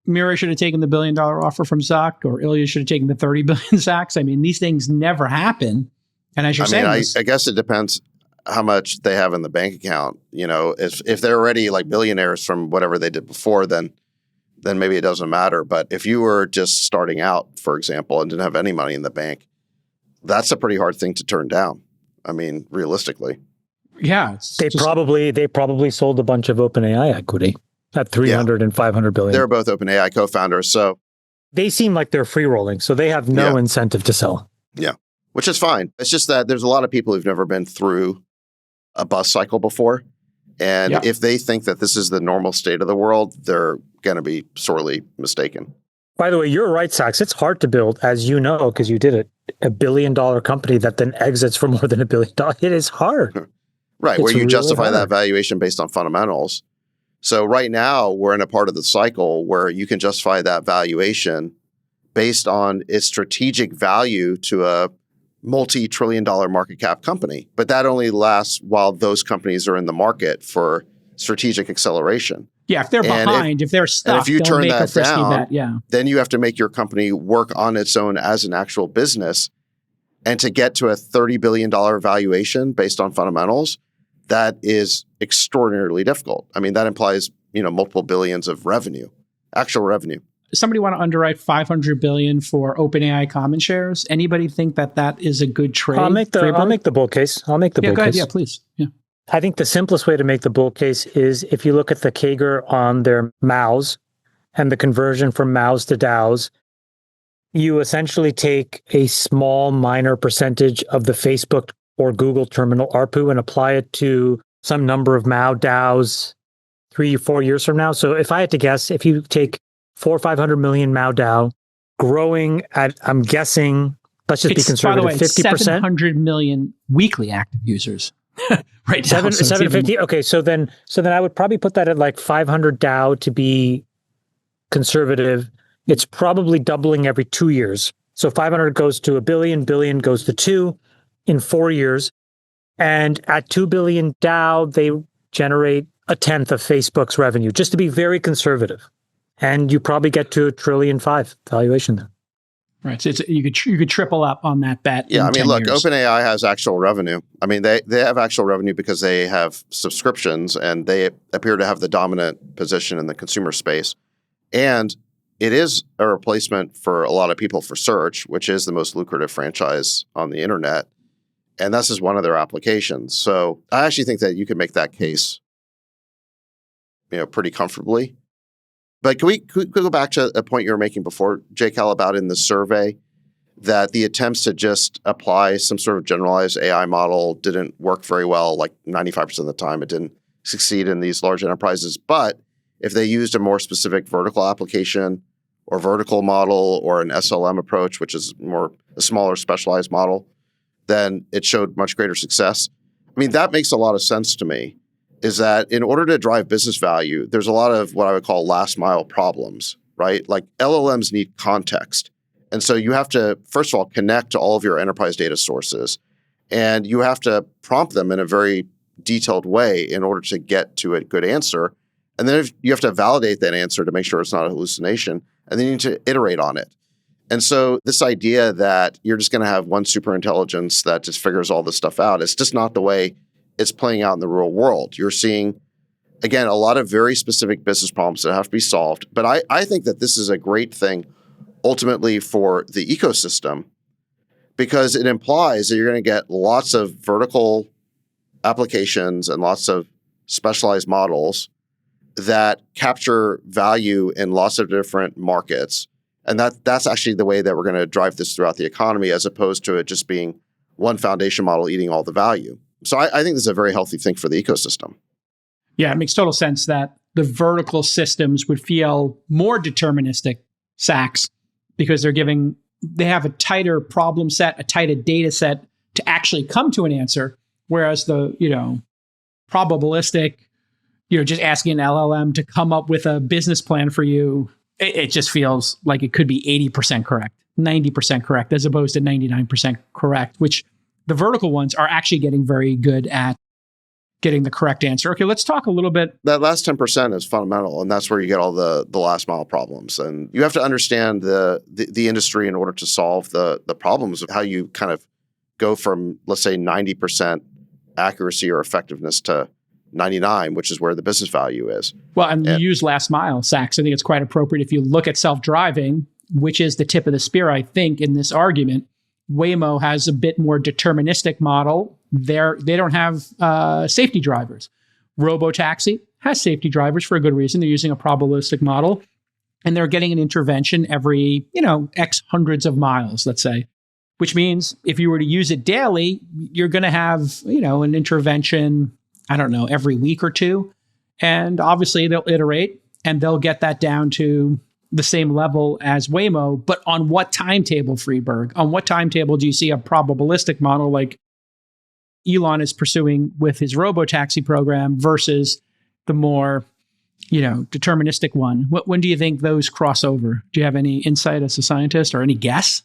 Mira should have taken the $1 billion offer from Zuck, or Ilya should have taken the 30 billion Sachs. I mean, these things never happen. And as you're saying, I guess it depends how much they have in the bank account. If they're already like billionaires from whatever they did before, then maybe it doesn't matter. But if you were just starting out, for example, and didn't have any money in the bank, that's a pretty hard thing to turn down. I mean, realistically. Yeah. They probably sold a bunch of OpenAI equity at 300 and 500 billion. They're both OpenAI co-founders. So they seem like they're free rolling. So they have no incentive to sell. Yeah. Which is fine. It's just that there's a lot of people who've never been through a bust cycle before. And if they think that this is the normal state of the world, they're going to be sorely mistaken. By the way, you're right, Sachs. It's hard to build, as you know, because you did it, $1 billion company that then exits for more than $1 billion. It is hard. Right. It's where you really justify hard. that valuation based on fundamentals. So right now we're in a part of the cycle where you can justify that valuation based on its strategic value to a multi-trillion-dollar market cap company. But that only lasts while those companies are in the market for strategic acceleration. Yeah, if they're behind, if they're stuck, if you they'll turn make a that frisky down, bet. then you have to make your company work on its own as an actual business. And to get to a $30 billion valuation based on fundamentals, that is extraordinarily difficult. I mean, that implies, multiple billions of revenue, actual revenue. Somebody want to underwrite $500 billion for OpenAI common shares? Anybody think that is a good trade? I'll make the bull case. Go ahead. case. Yeah, please. Yeah. I think the simplest way to make the bull case is if you look at the CAGR on their MAUs and the conversion from MAUs to DAOs, you essentially take a small minor percentage of the Facebook or Google terminal ARPU and apply it to some number of Mao DAOs 3-4 years from now. So if I had to guess, if you take 400 or 500 million Mao DAO growing at, I'm guessing, let's just be conservative, by the way, 50%. 700 million weekly active users right now. 750. Okay, so then I would probably put that at like 500 DAO to be conservative. It's probably doubling every 2 years. So 500 goes to a billion, billion goes to 2 in 4 years. And at 2 billion DAO, they generate a tenth of Facebook's revenue, just to be very conservative. And you probably get to $1.5 trillion valuation there. Right. So you could triple up on that bet. Yeah. I mean, look, years. OpenAI has actual revenue. I mean, they have actual revenue because they have subscriptions and they appear to have the dominant position in the consumer space. And it is a replacement for a lot of people for search, which is the most lucrative franchise on the internet. And this is one of their applications. So I actually think that you could make that case, pretty comfortably. But can we go back to a point you were making before, Jay Cal, about in the survey that the attempts to just apply some sort of generalized AI model didn't work very well, like 95% of the time it didn't succeed in these large enterprises. But if they used a more specific vertical application or vertical model or an SLM approach, which is more a smaller specialized model, then it showed much greater success. I mean, that makes a lot of sense to me. Is that in order to drive business value, there's a lot of what I would call last mile problems, right? Like LLMs need context. And so you have to, first of all, connect to all of your enterprise data sources. And you have to prompt them in a very detailed way in order to get to a good answer. And then you have to validate that answer to make sure it's not a hallucination. And then you need to iterate on it. And so this idea that you're just going to have one super intelligence that just figures all this stuff out, it's just not the way it's playing out in the real world. You're seeing, again, a lot of very specific business problems that have to be solved. But I think that this is a great thing ultimately for the ecosystem because it implies that you're going to get lots of vertical applications and lots of specialized models that capture value in lots of different markets. And that's actually the way that we're going to drive this throughout the economy as opposed to it just being one foundation model eating all the value. So I think this is a very healthy thing for the ecosystem. Yeah, it makes total sense that the vertical systems would feel more deterministic, Sachs, because they have a tighter problem set, a tighter data set to actually come to an answer. Whereas the, probabilistic, just asking an LLM to come up with a business plan for you, it just feels like it could be 80% correct, 90% correct, as opposed to 99% correct, which the vertical ones are actually getting very good at getting the correct answer. Okay, let's talk a little bit. That last 10% is fundamental, and that's where you get all the last mile problems. And you have to understand the industry in order to solve the problems of how you kind of go from, let's say, 90% accuracy or effectiveness to 99, which is where the business value is. Well, and you use last mile, Sachs. I think it's quite appropriate if you look at self-driving, which is the tip of the spear, I think, in this argument. Waymo has a bit more deterministic model. They don't have safety drivers. Robotaxi has safety drivers for a good reason. They're using a probabilistic model, and they're getting an intervention every, X hundreds of miles, let's say, which means if you were to use it daily, you're going to have, an intervention, I don't know, every week or two. And obviously they'll iterate and they'll get that down to the same level as Waymo, but on what timetable, Freeberg? On what timetable do you see a probabilistic model like Elon is pursuing with his robotaxi program versus the more, deterministic one? When do you think those cross over? Do you have any insight as a scientist or any guess?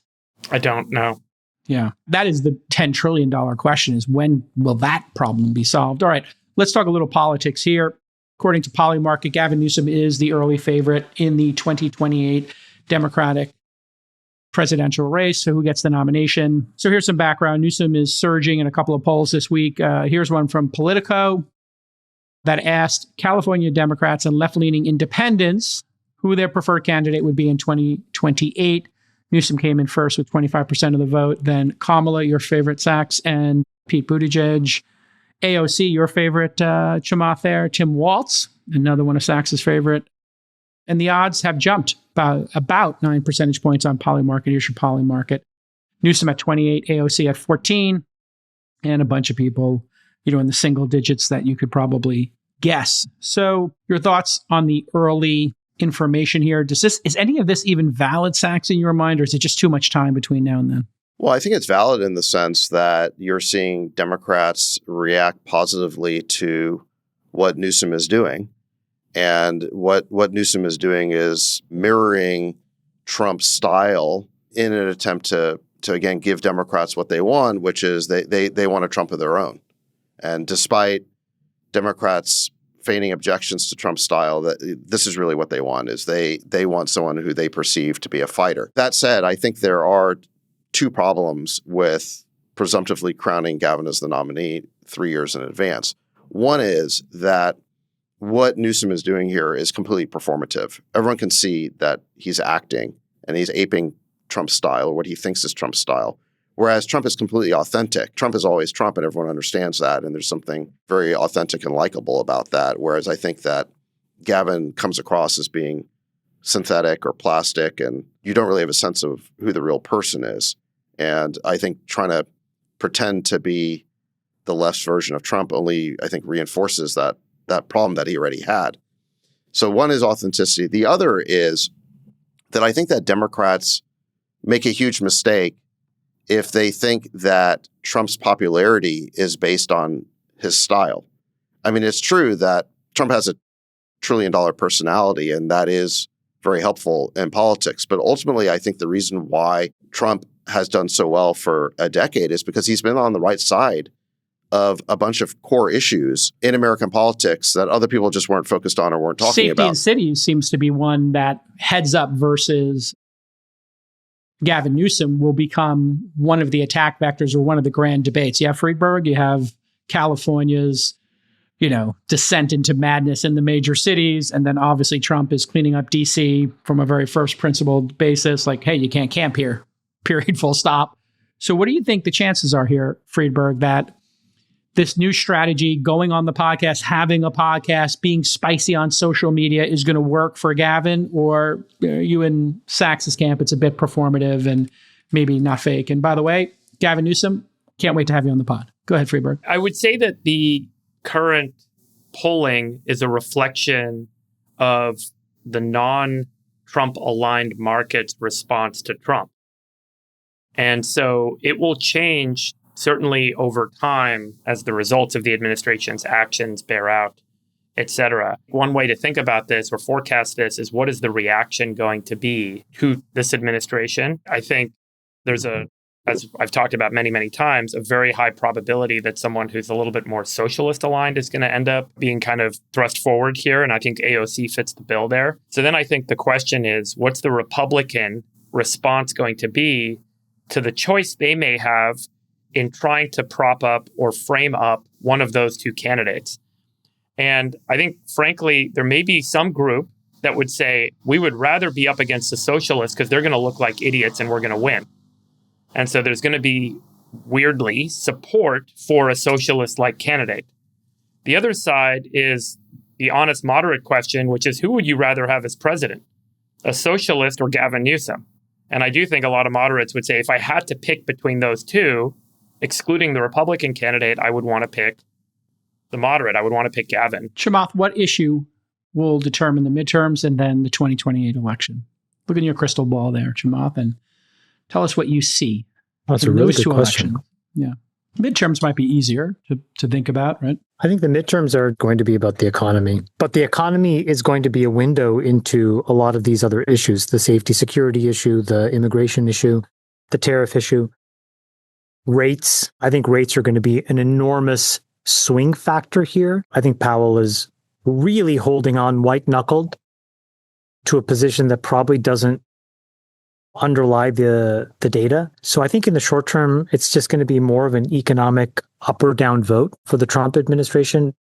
I don't know. Yeah, that is the $10 trillion question, is when will that problem be solved? All right, let's talk a little politics here. According to Polymarket, Gavin Newsom is the early favorite in the 2028 Democratic presidential race. So who gets the nomination? So here's some background. Newsom is surging in a couple of polls this week. Here's one from Politico that asked California Democrats and left-leaning independents who their preferred candidate would be in 2028. Newsom came in first with 25% of the vote. Then Kamala, your favorite, Sachs, and Pete Buttigieg. AOC, your favorite, Chamath there, Tim Walz, another one of Sachs's favorite. And the odds have jumped about 9 percentage points on Polymarket. Here's your Polymarket. Newsom at 28, AOC at 14. and a bunch of people, in the single digits that you could probably guess. So your thoughts on the early information here? Is any of this even valid, Sachs, in your mind, or is it just too much time between now and then? Well, I think it's valid in the sense that you're seeing Democrats react positively to what Newsom is doing. And what Newsom is doing is mirroring Trump's style in an attempt to again, give Democrats what they want, which is they want a Trump of their own. And despite Democrats feigning objections to Trump's style, that this is really what they want, is they want someone who they perceive to be a fighter. That said, I think there are two problems with presumptively crowning Gavin as the nominee 3 years in advance. One is that what Newsom is doing here is completely performative. Everyone can see that he's acting and he's aping Trump's style, or what he thinks is Trump's style. Whereas Trump is completely authentic. Trump is always Trump, and everyone understands that. And there's something very authentic and likable about that. Whereas I think that Gavin comes across as being synthetic or plastic, and you don't really have a sense of who the real person is. And I think trying to pretend to be the left's version of Trump only, I think, reinforces that problem that he already had. So one is authenticity. The other is that I think that Democrats make a huge mistake if they think that Trump's popularity is based on his style. I mean, it's true that Trump has a $1 trillion personality, and that is very helpful in politics. But ultimately, I think the reason why Trump has done so well for a decade is because he's been on the right side of a bunch of core issues in American politics that other people just weren't focused on or weren't talking about. Safety in cities seems to be one that heads up versus Gavin Newsom will become one of the attack vectors or one of the grand debates. Yeah, Friedberg, you have California's, descent into madness in the major cities. And then obviously Trump is cleaning up DC from a very first principled basis, like, hey, you can't camp here, period, full stop. So what do you think the chances are here, Friedberg, that this new strategy, going on the podcast, having a podcast, being spicy on social media is going to work for Gavin? Or you in Sachs's camp, it's a bit performative and maybe not fake? And by the way, Gavin Newsom, can't wait to have you on the pod. Go ahead, Friedberg. I would say that the current polling is a reflection of the non-Trump aligned market's response to Trump. And so it will change certainly over time as the results of the administration's actions bear out, et cetera. One way to think about this or forecast this is, what is the reaction going to be to this administration? I think there's as I've talked about many, many times, a very high probability that someone who's a little bit more socialist aligned is going to end up being kind of thrust forward here. And I think AOC fits the bill there. So then I think the question is, what's the Republican response going to be to the choice they may have in trying to prop up or frame up one of those two candidates? And I think, frankly, there may be some group that would say, we would rather be up against the socialists because they're going to look like idiots and we're going to win. And so there's going to be, weirdly, support for a socialist-like candidate. The other side is the honest, moderate question, which is, who would you rather have as president, a socialist or Gavin Newsom? And I do think a lot of moderates would say, if I had to pick between those two, excluding the Republican candidate, I would want to pick the moderate. I would want to pick Gavin. Chamath, what issue will determine the midterms and then the 2028 election? Look in your crystal ball there, Chamath, and tell us what you see. That's a really good question. Elections. Yeah. Midterms might be easier to think about, right? I think the midterms are going to be about the economy, but the economy is going to be a window into a lot of these other issues, the safety security issue, the immigration issue, the tariff issue, rates. I think rates are going to be an enormous swing factor here. I think Powell is really holding on white-knuckled to a position that probably doesn't underlie the data. So I think in the short term, it's just going to be more of an economic up or down vote for the Trump administration.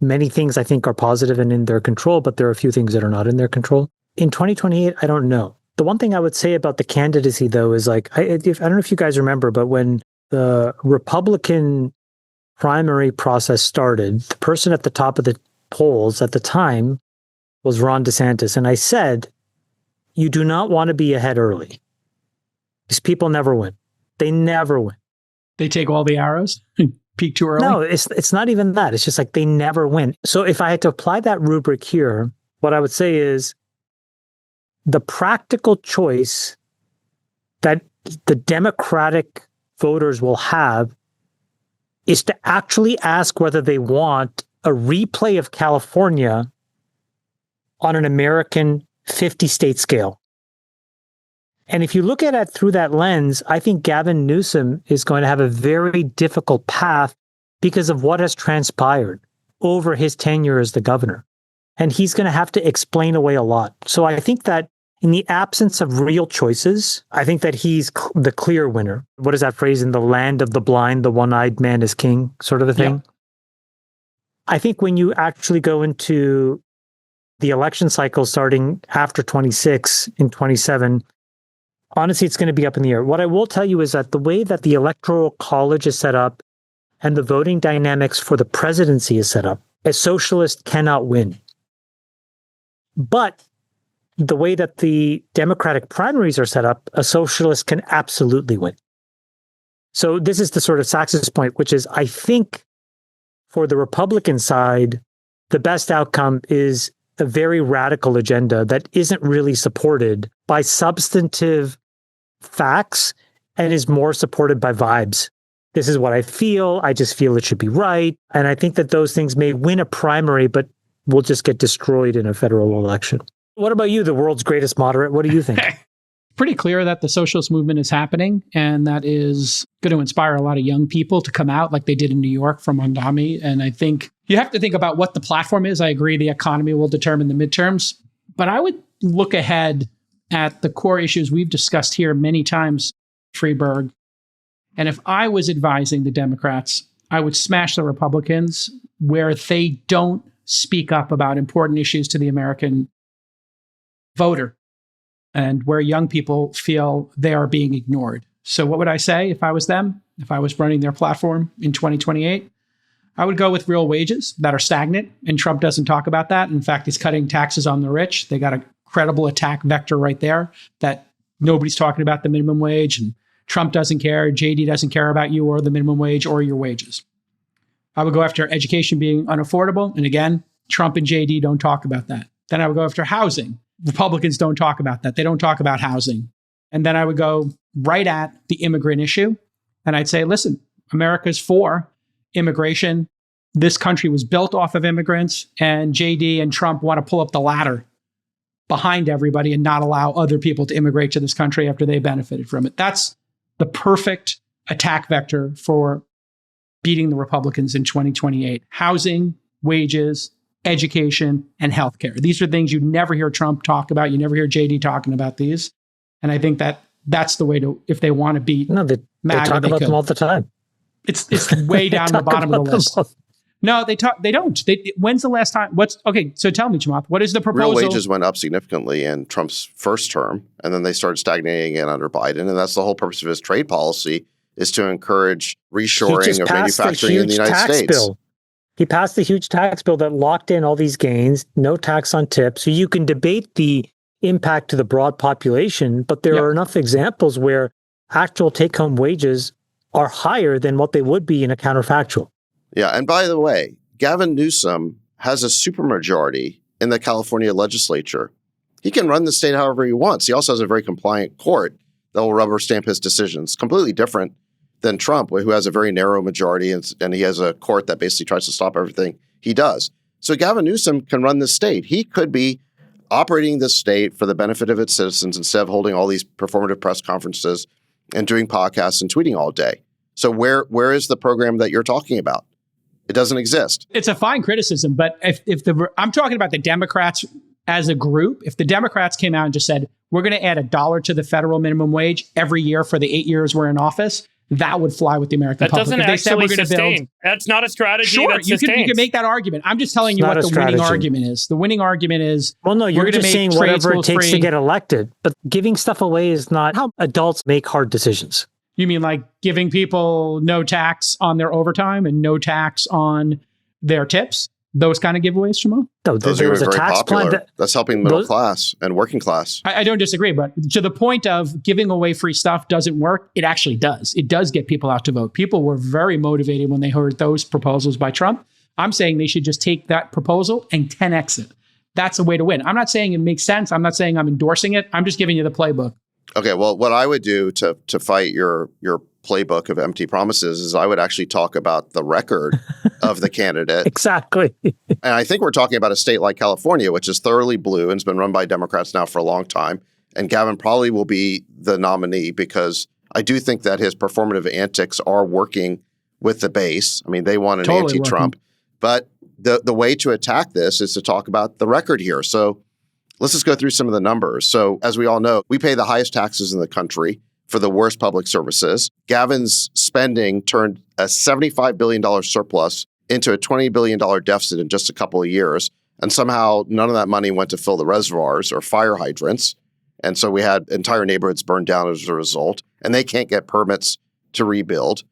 Many things I think are positive and in their control, but there are a few things that are not in their control. In 2028, I don't know. The one thing I would say about the candidacy, though, is like, I don't know if you guys remember, but when the Republican primary process started, the person at the top of the polls at the time was Ron DeSantis. And I said, you do not want to be ahead early. These people never win. They never win. They take all the arrows? peak too early? No, it's not even that. It's just like they never win. So if I had to apply that rubric here, what I would say is the practical choice that the Democratic voters will have is to actually ask whether they want a replay of California on an American 50-state scale. And if you look at it through that lens, I think Gavin Newsom is going to have a very difficult path because of what has transpired over his tenure as the governor. And he's going to have to explain away a lot. So I think that in the absence of real choices, I think that he's the clear winner. What is that phrase? In the land of the blind, the one-eyed man is king, sort of a thing. Yeah. I think when you actually go into the election cycle starting after 26 in 27, honestly, it's going to be up in the air. What I will tell you is that the way that the Electoral College is set up and the voting dynamics for the presidency is set up, a socialist cannot win. But the way that the Democratic primaries are set up, a socialist can absolutely win. So this is the sort of Sachs's point, which is, I think for the Republican side, the best outcome is a very radical agenda that isn't really supported by substantive facts and is more supported by vibes. This is what I feel. I just feel it should be right. And I think that those things may win a primary, but will just get destroyed in a federal election. What about you, the world's greatest moderate? What do you think? Pretty clear that the socialist movement is happening, and that is going to inspire a lot of young people to come out like they did in New York from Mondami. And I think you have to think about what the platform is. I agree the economy will determine the midterms, but I would look ahead at the core issues we've discussed here many times, Freeberg. And if I was advising the Democrats, I would smash the Republicans where they don't speak up about important issues to the American voter and where young people feel they are being ignored. So what would I say if I was them? If I was running their platform in 2028? I would go with real wages that are stagnant, and Trump doesn't talk about that. In fact, he's cutting taxes on the rich. They got a credible attack vector right there that nobody's talking about the minimum wage, and Trump doesn't care. JD doesn't care about you or the minimum wage or your wages. I would go after education being unaffordable. And again, Trump and JD don't talk about that. Then I would go after housing. Republicans don't talk about that. They don't talk about housing. And then I would go right at the immigrant issue. And I'd say, listen, America's for immigration. This country was built off of immigrants, and JD and Trump want to pull up the ladder behind everybody and not allow other people to immigrate to this country after they benefited from it. That's the perfect attack vector for beating the Republicans in 2028. Housing, wages, education, and healthcare. These are things you never hear Trump talk about. You never hear JD talking about these. And I think that that's the way to, if they want to beat MAGA, they talk about them all the time. It's way down the bottom of the list. No, they don't. When's the last time? Okay, so tell me, Chamath, what is the proposal? Real wages went up significantly in Trump's first term, and then they started stagnating again under Biden. And that's the whole purpose of his trade policy, is to encourage reshoring of manufacturing in the United States. He passed the huge tax bill that locked in all these gains, no tax on tips. So you can debate the impact to the broad population, but there are enough examples where actual take-home wages are higher than what they would be in a counterfactual. Yeah, and by the way, Gavin Newsom has a supermajority in the California legislature. He can run the state however he wants. He also has a very compliant court that will rubber stamp his decisions. Completely different than Trump, who has a very narrow majority, and he has a court that basically tries to stop everything he does. So Gavin Newsom can run the state. He could be operating the state for the benefit of its citizens instead of holding all these performative press conferences and doing podcasts and tweeting all day. So where is the program that you're talking about? It doesn't exist. It's a fine criticism, but if I'm talking about the Democrats as a group, if the Democrats came out and just said, we're going to add $1 to the federal minimum wage every year for the 8 years we're in office, that would fly with the American public. That doesn't actually sustain. That's not a strategy. Sure, you can make that argument. I'm just telling you what the winning argument is. The winning argument is, well, no, you're just saying whatever it takes to get elected. But giving stuff away is not how adults make hard decisions. You mean like giving people no tax on their overtime and no tax on their tips? those kind of giveaways, Jamal? No, Those there are was a very tax popular. plan. That's helping middle class and working class. I don't disagree, but to the point of giving away free stuff doesn't work, it actually does. It does get people out to vote. People were very motivated when they heard those proposals by Trump. I'm saying they should just take that proposal and 10x it. That's the way to win. I'm not saying it makes sense. I'm not saying I'm endorsing it. I'm just giving you the playbook. Okay, well, what I would do to fight your playbook of empty promises is I would actually talk about the record of the candidate. Exactly. And I think we're talking about a state like California, which is thoroughly blue and has been run by Democrats now for a long time. And Gavin probably will be the nominee because I do think that his performative antics are working with the base. I mean, they want an Totally anti-Trump. working. But the way to attack this is to talk about the record here. So let's just go through some of the numbers. So as we all know, we pay the highest taxes in the country for the worst public services. Gavin's spending turned a $75 billion surplus into a $20 billion deficit in just a couple of years. And somehow none of that money went to fill the reservoirs or fire hydrants. And so we had entire neighborhoods burned down as a result. And they can't get permits to rebuild.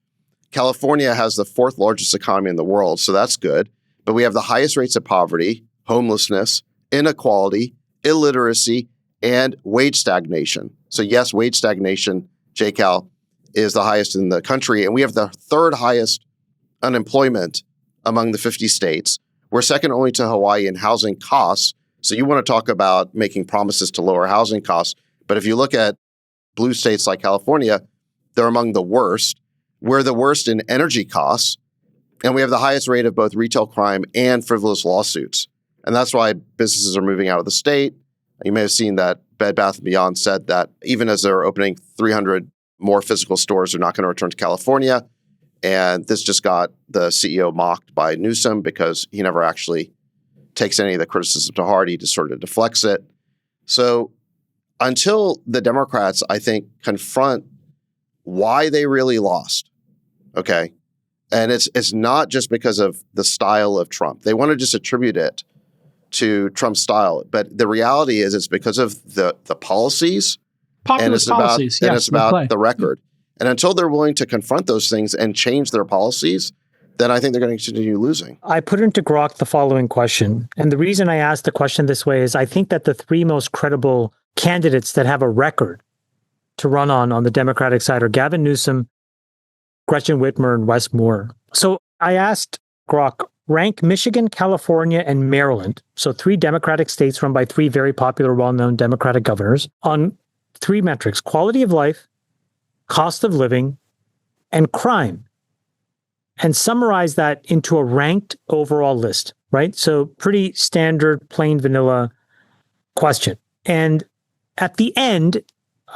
California has the fourth largest economy in the world, so that's good. But we have the highest rates of poverty, homelessness, inequality, illiteracy, and wage stagnation. So yes, wage stagnation, JCal, is the highest in the country. And we have the third highest unemployment among the 50 states. We're second only to Hawaii in housing costs. So you want to talk about making promises to lower housing costs. But if you look at blue states like California, they're among the worst. We're the worst in energy costs. And we have the highest rate of both retail crime and frivolous lawsuits. And that's why businesses are moving out of the state. You may have seen that Bed Bath & Beyond said that even as they're opening 300 more physical stores, they're not going to return to California. And this just got the CEO mocked by Newsom because he never actually takes any of the criticism to heart. He just sort of deflects it. So until the Democrats, I think, confront why they really lost, okay? And it's not just because of the style of Trump. They want to just attribute it to Trump's style. But the reality is it's because of the policies. Populist policies. And it's about the record. And until they're willing to confront those things and change their policies, then I think they're going to continue losing. I put into Grok the following question. And the reason I asked the question this way is I think that the three most credible candidates that have a record to run on the Democratic side are Gavin Newsom, Gretchen Whitmer, and Wes Moore. So I asked Grok, rank Michigan, California, and Maryland, so three Democratic states run by three very popular, well-known Democratic governors, on three metrics: quality of life, cost of living, and crime, and summarize that into a ranked overall list, right? So pretty standard, plain vanilla question. And at the end,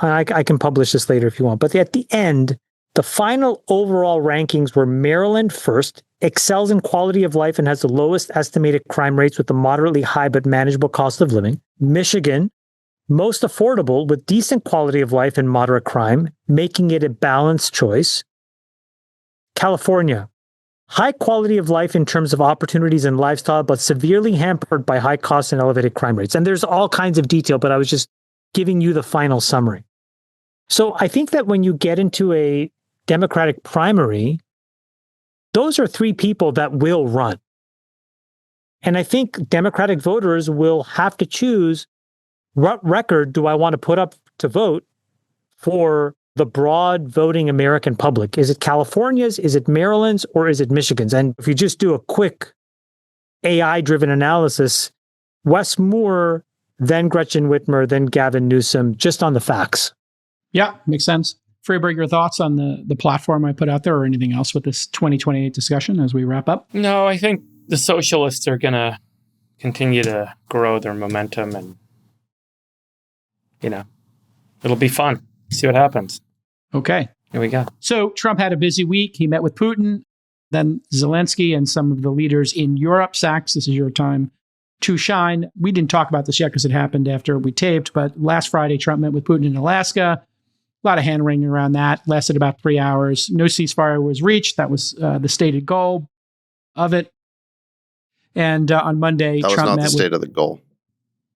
I can publish this later if you want, but at the end, the final overall rankings were Maryland first, excels in quality of life and has the lowest estimated crime rates with a moderately high but manageable cost of living. Michigan, most affordable with decent quality of life and moderate crime, making it a balanced choice. California, high quality of life in terms of opportunities and lifestyle, but severely hampered by high costs and elevated crime rates. And there's all kinds of detail, but I was just giving you the final summary. So I think that when you get into a Democratic primary, those are three people that will run. And I think Democratic voters will have to choose what record do I want to put up to vote for the broad voting American public. Is it California's, is it Maryland's, or is it Michigan's? And if you just do a quick AI-driven analysis, Wes Moore, then Gretchen Whitmer, then Gavin Newsom, just on the facts. Yeah, makes sense. Freeberg, your thoughts on the platform I put out there or anything else with this 2028 discussion as we wrap up? No, I think the socialists are going to continue to grow their momentum and, it'll be fun. See what happens. Okay. Here we go. So Trump had a busy week. He met with Putin, then Zelensky and some of the leaders in Europe. Sachs, this is your time to shine. We didn't talk about this yet because it happened after we taped, but last Friday, Trump met with Putin in Alaska. A lot of hand-wringing around that. Lasted about 3 hours. No ceasefire was reached. That was the stated goal of it. And on Monday, that was Trump not met the state of the goal.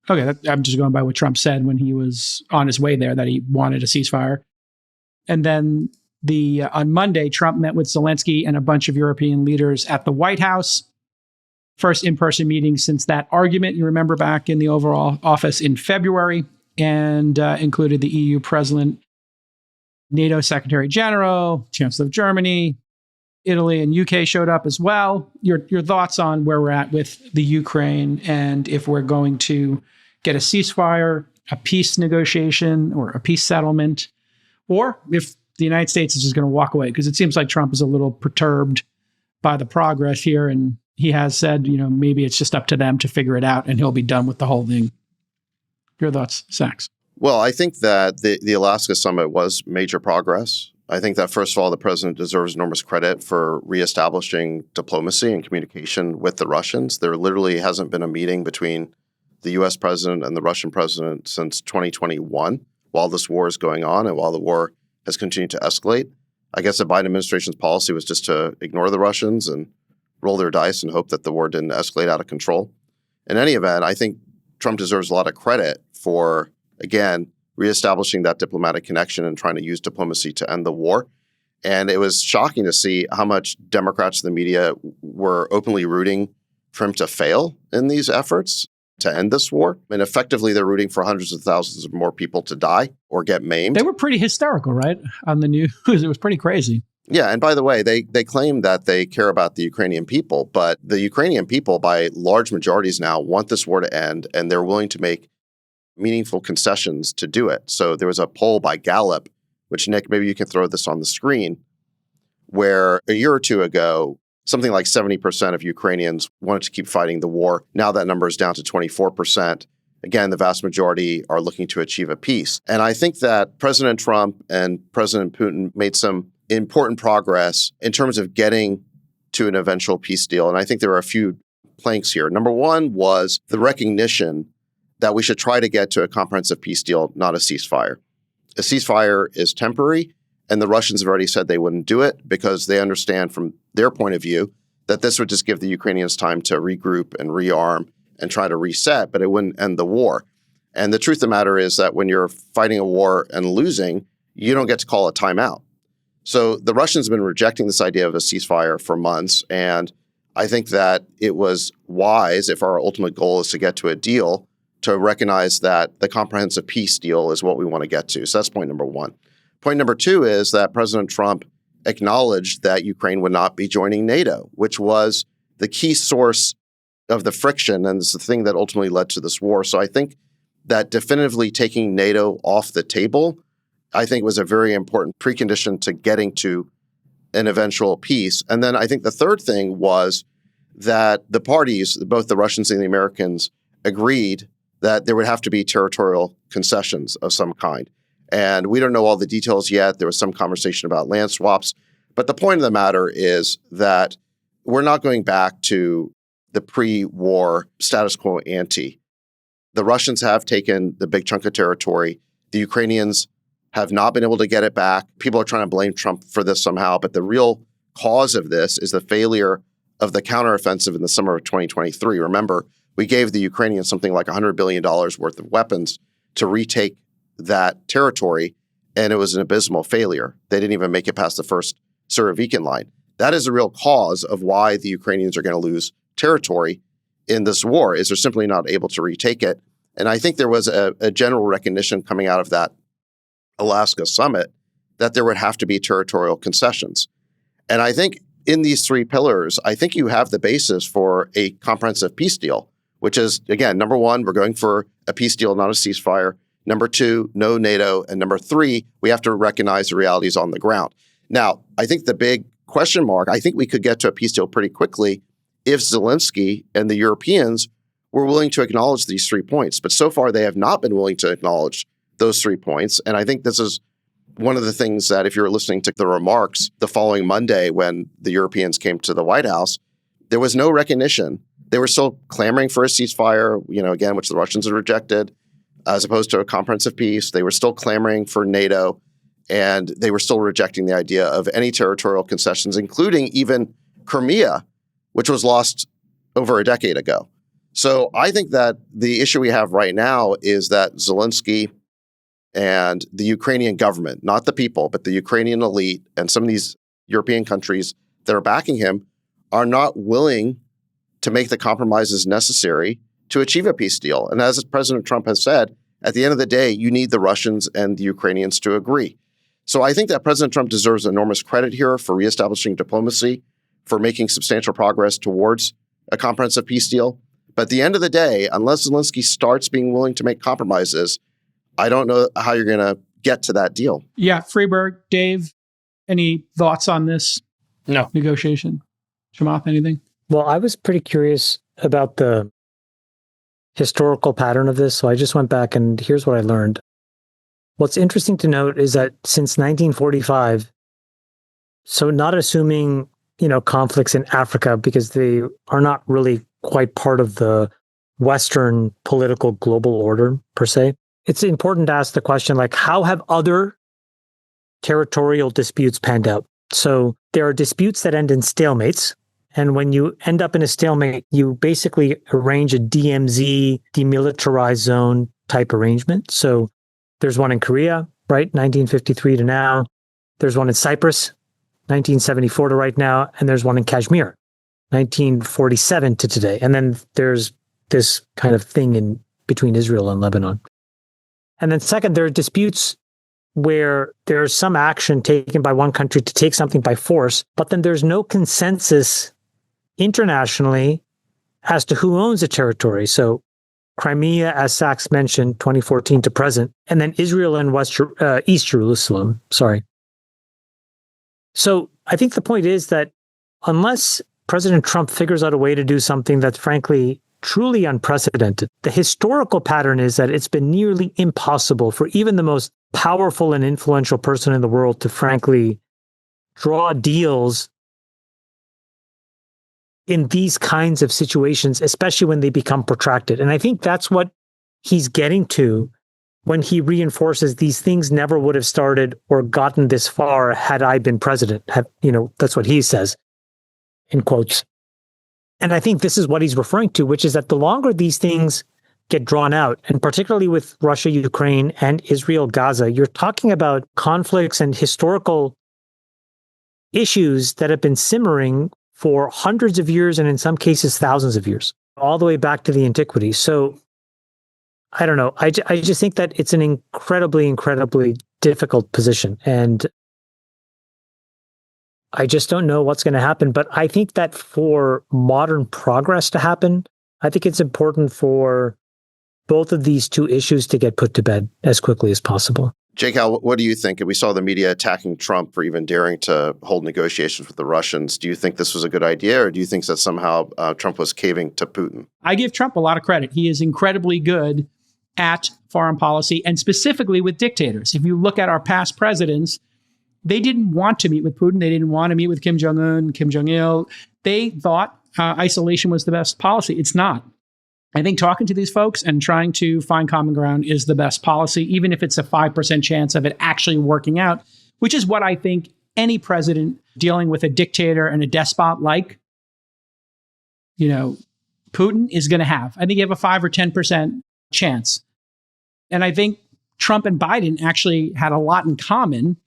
Okay, I'm just going by what Trump said when he was on his way there, that he wanted a ceasefire. And then on Monday, Trump met with Zelensky and a bunch of European leaders at the White House. First in-person meeting since that argument, you remember, back in the Oval Office in February, and included the EU president, NATO Secretary General, Chancellor of Germany, Italy and UK showed up as well. Your thoughts on where we're at with the Ukraine, and if we're going to get a ceasefire, a peace negotiation, or a peace settlement, or if the United States is just going to walk away? Because it seems like Trump is a little perturbed by the progress here, and he has said, maybe it's just up to them to figure it out and he'll be done with the whole thing. Your thoughts, Sachs? Well, I think that the Alaska summit was major progress. I think that, first of all, the president deserves enormous credit for reestablishing diplomacy and communication with the Russians. There literally hasn't been a meeting between the U.S. president and the Russian president since 2021 while this war is going on and while the war has continued to escalate. I guess the Biden administration's policy was just to ignore the Russians and roll their dice and hope that the war didn't escalate out of control. In any event, I think Trump deserves a lot of credit for, again, reestablishing that diplomatic connection and trying to use diplomacy to end the war. And it was shocking to see how much Democrats in the media were openly rooting for him to fail in these efforts to end this war. And effectively, they're rooting for hundreds of thousands of more people to die or get maimed. They were pretty hysterical, right? On the news. It was pretty crazy. Yeah. And by the way, they claim that they care about the Ukrainian people, but the Ukrainian people, by large majorities now, want this war to end, and they're willing to make meaningful concessions to do it. So there was a poll by Gallup, which, Nick, maybe you can throw this on the screen, where a year or two ago, something like 70% of Ukrainians wanted to keep fighting the war. Now that number is down to 24%. Again, the vast majority are looking to achieve a peace. And I think that President Trump and President Putin made some important progress in terms of getting to an eventual peace deal. And I think there are a few planks here. Number one was the recognition that we should try to get to a comprehensive peace deal, not a ceasefire. A ceasefire is temporary, and the Russians have already said they wouldn't do it because they understand from their point of view that this would just give the Ukrainians time to regroup and rearm and try to reset, but it wouldn't end the war. And the truth of the matter is that when you're fighting a war and losing, you don't get to call a timeout. So the Russians have been rejecting this idea of a ceasefire for months, and I think that it was wise, if our ultimate goal is to get to a deal, to recognize that the comprehensive peace deal is what we want to get to. So that's point number one. Point number two is that President Trump acknowledged that Ukraine would not be joining NATO, which was the key source of the friction, and it's the thing that ultimately led to this war. So I think that definitively taking NATO off the table, I think, was a very important precondition to getting to an eventual peace. And then I think the third thing was that the parties, both the Russians and the Americans, agreed that there would have to be territorial concessions of some kind. And we don't know all the details yet. There was some conversation about land swaps. But the point of the matter is that we're not going back to the pre-war status quo ante. The Russians have taken the big chunk of territory. The Ukrainians have not been able to get it back. People are trying to blame Trump for this somehow. But the real cause of this is the failure of the counteroffensive in the summer of 2023. Remember, we gave the Ukrainians something like $100 billion worth of weapons to retake that territory, and it was an abysmal failure. They didn't even make it past the first Surovikin line. That is the real cause of why the Ukrainians are going to lose territory in this war, is they're simply not able to retake it. And I think there was a general recognition coming out of that Alaska summit that there would have to be territorial concessions. And I think in these three pillars, I think you have the basis for a comprehensive peace deal, which is, again, number one, we're going for a peace deal, not a ceasefire. Number two, no NATO. And number three, we have to recognize the realities on the ground. Now, I think the big question mark, I think we could get to a peace deal pretty quickly if Zelensky and the Europeans were willing to acknowledge these 3 points. But so far, they have not been willing to acknowledge those 3 points. And I think this is one of the things that, if you're listening to the remarks the following Monday when the Europeans came to the White House, there was no recognition. They were still clamoring for a ceasefire, again, which the Russians had rejected, as opposed to a comprehensive peace. They were still clamoring for NATO, and they were still rejecting the idea of any territorial concessions, including even Crimea, which was lost over a decade ago. So I think that the issue we have right now is that Zelensky and the Ukrainian government, not the people, but the Ukrainian elite and some of these European countries that are backing him, are not willing to make the compromises necessary to achieve a peace deal. And as President Trump has said, at the end of the day, you need the Russians and the Ukrainians to agree. So I think that President Trump deserves enormous credit here for reestablishing diplomacy, for making substantial progress towards a comprehensive peace deal. But at the end of the day, unless Zelensky starts being willing to make compromises, I don't know how you're going to get to that deal. Yeah, Freeberg, Dave, any thoughts on this No. negotiation? Chamath, anything? Well, I was pretty curious about the historical pattern of this, so I just went back and here's what I learned. What's interesting to note is that since 1945, so not assuming, conflicts in Africa because they are not really quite part of the Western political global order per se, it's important to ask the question, like, how have other territorial disputes panned out? So there are disputes that end in stalemates. And when you end up in a stalemate, you basically arrange a DMZ, demilitarized zone type arrangement. So there's one in Korea, right? 1953 to now. There's one in Cyprus, 1974 to right now. And there's one in Kashmir, 1947 to today. And then there's this kind of thing in between Israel and Lebanon. And then second, there are disputes where there's some action taken by one country to take something by force, but then there's no consensus internationally as to who owns the territory. So Crimea, as Sachs mentioned, 2014 to present, and then Israel and East Jerusalem. Sorry. So I think the point is that unless President Trump figures out a way to do something that's frankly truly unprecedented, the historical pattern is that it's been nearly impossible for even the most powerful and influential person in the world to frankly draw deals in these kinds of situations, especially when they become protracted. And I think that's what he's getting to when he reinforces these things never would have started or gotten this far had I been president. That's what he says, in quotes. And I think this is what he's referring to, which is that the longer these things get drawn out, and particularly with Russia, Ukraine, and Israel, Gaza, you're talking about conflicts and historical issues that have been simmering for hundreds of years and in some cases thousands of years, all the way back to the antiquities. So I don't know. I just think that it's an incredibly, incredibly difficult position. And I just don't know what's going to happen. But I think that for modern progress to happen, I think it's important for both of these two issues to get put to bed as quickly as possible. Jake, what do you think? We saw the media attacking Trump for even daring to hold negotiations with the Russians. Do you think this was a good idea, or do you think that somehow Trump was caving to Putin? I give Trump a lot of credit. He is incredibly good at foreign policy, and specifically with dictators. If you look at our past presidents, they didn't want to meet with Putin. They didn't want to meet with Kim Jong-un, Kim Jong-il. They thought isolation was the best policy. It's not. I think talking to these folks and trying to find common ground is the best policy, even if it's a 5% chance of it actually working out, which is what I think any president dealing with a dictator and a despot like, Putin is going to have. I think you have a 5 or 10% chance. And I think Trump and Biden actually had a lot in common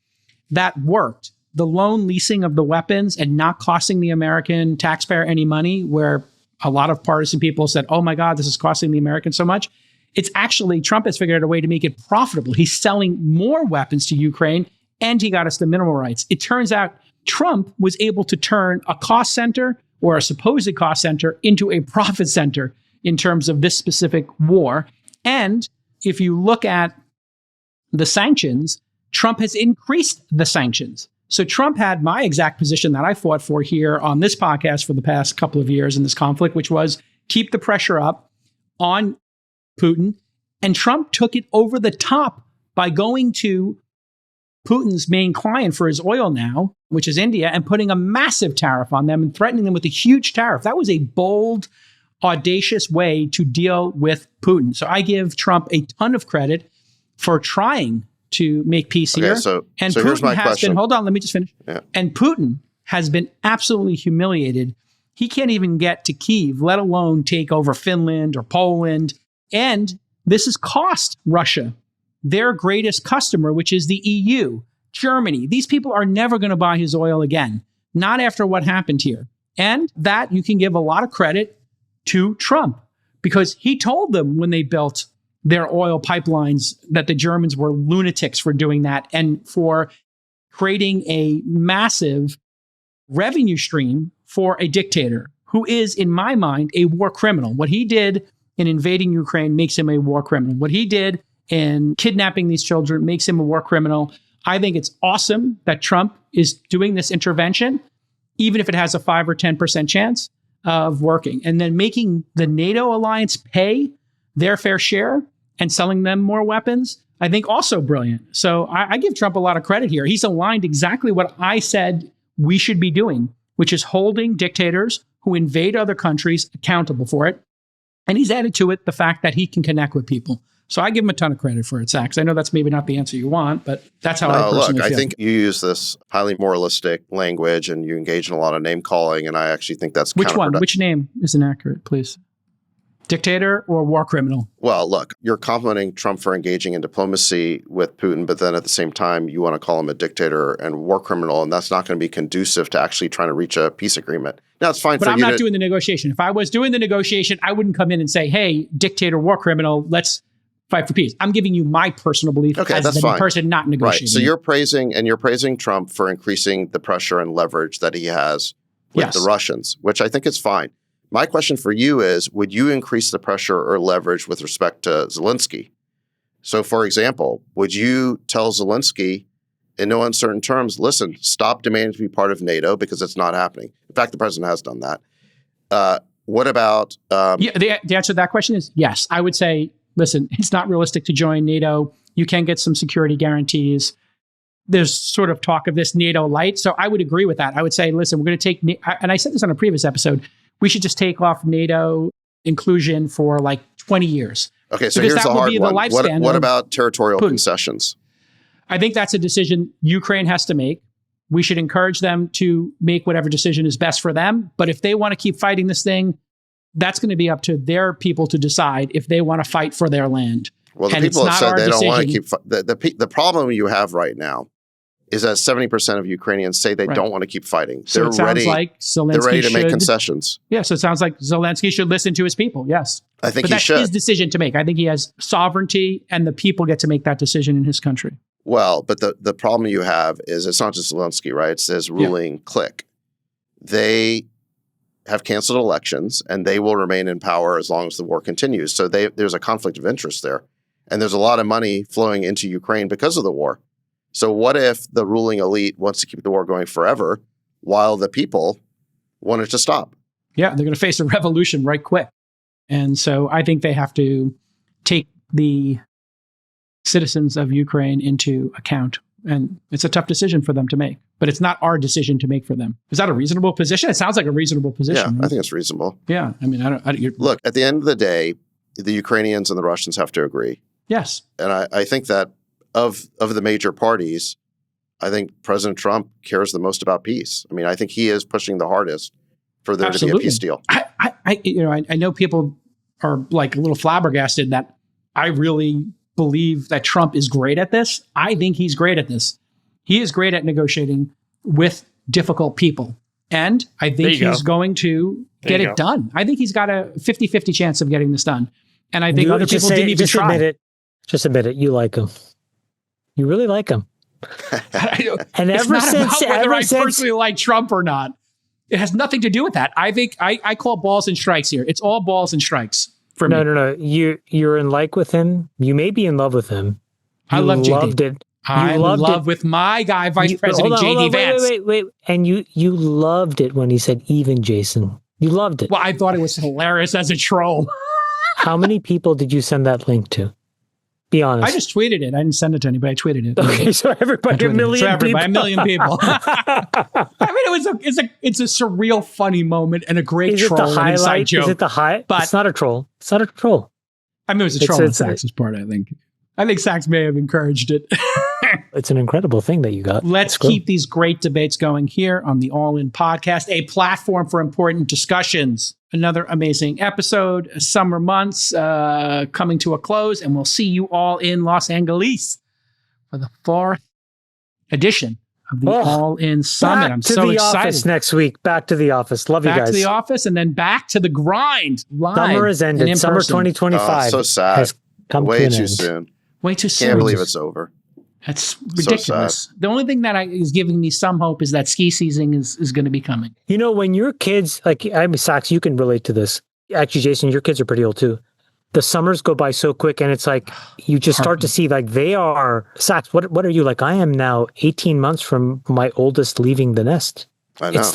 that worked. The loan leasing of the weapons and not costing the American taxpayer any money, where a lot of partisan people said, oh my God, this is costing the Americans so much. It's actually, Trump has figured out a way to make it profitable. He's selling more weapons to Ukraine, and he got us the mineral rights. It turns out Trump was able to turn a cost center or a supposed cost center into a profit center in terms of this specific war. And if you look at the sanctions, Trump has increased the sanctions. So Trump had my exact position that I fought for here on this podcast for the past couple of years in this conflict, which was keep the pressure up on Putin. And Trump took it over the top by going to Putin's main client for his oil now, which is India, and putting a massive tariff on them and threatening them with a huge tariff. That was a bold, audacious way to deal with Putin. So I give Trump a ton of credit for trying to make peace here. Okay, so Putin here's my has question. been, hold on, let me just finish. Yeah. And Putin has been absolutely humiliated. He can't even get to Kyiv, let alone take over Finland or Poland. And this has cost Russia their greatest customer, which is the EU, Germany. These people are never going to buy his oil again, not after what happened here. And that you can give a lot of credit to Trump because he told them when they built their oil pipelines that the Germans were lunatics for doing that and for creating a massive revenue stream for a dictator who is, in my mind, a war criminal. What he did in invading Ukraine makes him a war criminal. What he did in kidnapping these children makes him a war criminal. I think it's awesome that Trump is doing this intervention, even if it has a 5 or 10% chance of working. And then making the NATO alliance pay their fair share and selling them more weapons, I think also brilliant. So I give Trump a lot of credit here. He's aligned exactly what I said we should be doing, which is holding dictators who invade other countries accountable for it. And he's added to it the fact that he can connect with people. So I give him a ton of credit for it, Sachs. I know that's maybe not the answer you want, but that's how I personally feel. I think you use this highly moralistic language and you engage in a lot of name calling, and I actually think that's Which one? Which name is inaccurate, please? Dictator or war criminal? Well, look, you're complimenting Trump for engaging in diplomacy with Putin, but then at the same time, you want to call him a dictator and war criminal, and that's not going to be conducive to actually trying to reach a peace agreement. Now, it's fine but for I'm you not doing the negotiation. If I was doing the negotiation, I wouldn't come in and say, hey, dictator, war criminal, let's fight for peace. I'm giving you my personal belief as that's the fine. person not negotiating. Right. So you're praising Trump for increasing the pressure and leverage that he has with the Russians, which I think is fine. My question for you is, would you increase the pressure or leverage with respect to Zelensky? So, for example, would you tell Zelensky in no uncertain terms, listen, stop demanding to be part of NATO because it's not happening? In fact, the president has done that. What about... the answer to that question is yes. I would say, listen, it's not realistic to join NATO. You can get some security guarantees. There's sort of talk of this NATO light. So I would agree with that. I would say, listen, we're going to take, and I said this on a previous episode, we should just take off NATO inclusion for like 20 years. Okay, so here's the hard one. What about territorial Putin. Concessions? I think that's a decision Ukraine has to make. We should encourage them to make whatever decision is best for them. But if they want to keep fighting this thing, that's going to be up to their people to decide if they want to fight for their land. Well, the people have said they don't want to keep the problem you have right now is that 70% of Ukrainians say they don't want to keep fighting. So they're it sounds like Zelensky they're ready to make concessions. Yeah, so it sounds like Zelensky should listen to his people, yes. I think but he should. That's his decision to make. I think he has sovereignty and the people get to make that decision in his country. Well, but the problem you have is it's not just Zelensky, right? It's his ruling clique. They have canceled elections and they will remain in power as long as the war continues. So there's a conflict of interest there. And there's a lot of money flowing into Ukraine because of the war. So what if the ruling elite wants to keep the war going forever while the people want it to stop? Yeah, they're going to face a revolution right quick. And so I think they have to take the citizens of Ukraine into account. And it's a tough decision for them to make. But it's not our decision to make for them. Is that a reasonable position? It sounds like a reasonable position. Yeah, right? I think it's reasonable. Yeah, I mean, look, at the end of the day, the Ukrainians and the Russians have to agree. Yes. And I think that of the major parties, I think President Trump cares the most about peace. I mean, I think he is pushing the hardest for there to be a peace deal. I know people are like a little flabbergasted that I really believe that Trump is great at this. I think he's great at this. He is great at negotiating with difficult people. And I think he's going to get it done. I think he's got a 50-50 chance of getting this done. And I think other people didn't even try. Just admit it. You like him. You really like him. And ever since, whether I personally like Trump or not, it has nothing to do with that. I think I call balls and strikes here. It's all balls and strikes for me. No. You're in like with him. You may be in love with him. I love JD. Loved it. I'm in love with my guy, Vice President JD Vance. Wait. And you loved it when he said even Jason. You loved it. Well, I thought it was hilarious as a troll. How many people did you send that link to? Be honest. I just tweeted it. I didn't send it to anybody. I tweeted it. Okay, so everybody, a million people. A million people. I mean, it's a surreal, funny moment and a great troll and inside joke. Is it the highlight? But it's not a troll. It's not a troll. I mean, it was a troll on Sachs's part, I think. I think Sachs may have encouraged it. It's an incredible thing that you got. Let's keep these great debates going here on the All In Podcast, a platform for important discussions. Another amazing episode, summer months coming to a close, and we'll see you all in Los Angeles for the 4th edition of the All In Summit. I'm so excited. Back to the office next week. Back to the office. Love you guys. Back to the office and then back to the grind. Live. Summer has ended. Summer 2025. So sad. Has come Way to an too end. soon. Way too soon. Can't believe it's over. That's ridiculous. The only thing that is giving me some hope is that ski season is going to be coming. You know, when your kids, like, I mean, Sax, you can relate to this. Actually, Jason, your kids are pretty old too. The summers go by so quick, and it's like you just start to see, like, they are, Sax, what are you? Like, I am now 18 months from my oldest leaving the nest. I know. It's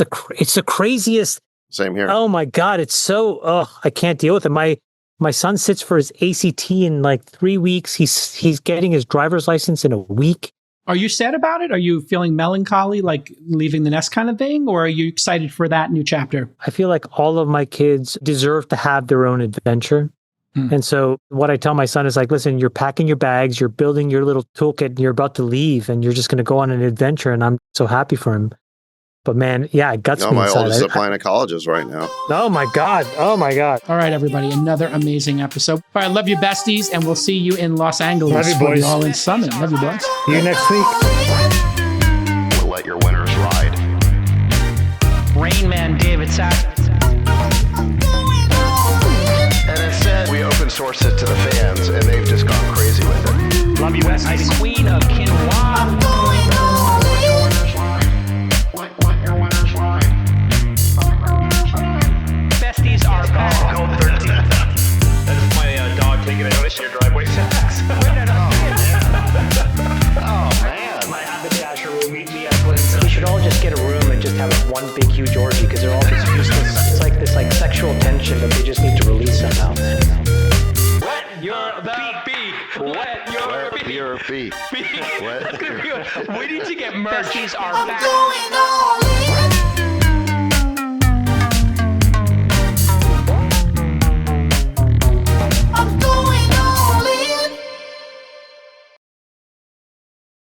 the craziest. Same here. Oh my God, it's so, I can't deal with it. My son sits for his ACT in like 3 weeks. He's getting his driver's license in a week. Are you sad about it? Are you feeling melancholy, like leaving the nest kind of thing? Or are you excited for that new chapter? I feel like all of my kids deserve to have their own adventure. And so what I tell my son is like, listen, you're packing your bags, you're building your little toolkit, and you're about to leave, and you're just going to go on an adventure. And I'm so happy for him. But man, yeah, it guts me my inside. oldest is applying to colleges right now. Oh my God. Oh my God. All right, everybody, another amazing episode. All right, love you, besties, and we'll see you in Los Angeles Love you, for the boys. All In Summit. Love you, boys. See you next week. We'll let your winners ride. Rain Man David Sack. And instead, we open source it to the fans, and they've just gone crazy with it. Love you, besties. Queen of Quinoa. Besties are back. Code 13. That is my dog taking a notice in your driveway. Oh, man. My haberdasher will meet me at Clinton. We should all just get a room and just have one big huge orgy because they're all just useless. It's like this sexual tension that they just need to release somehow. Wet your beak. Wet your beak. Your feet. That's gonna be good. We need to get merch. Besties are I'm back. going all in.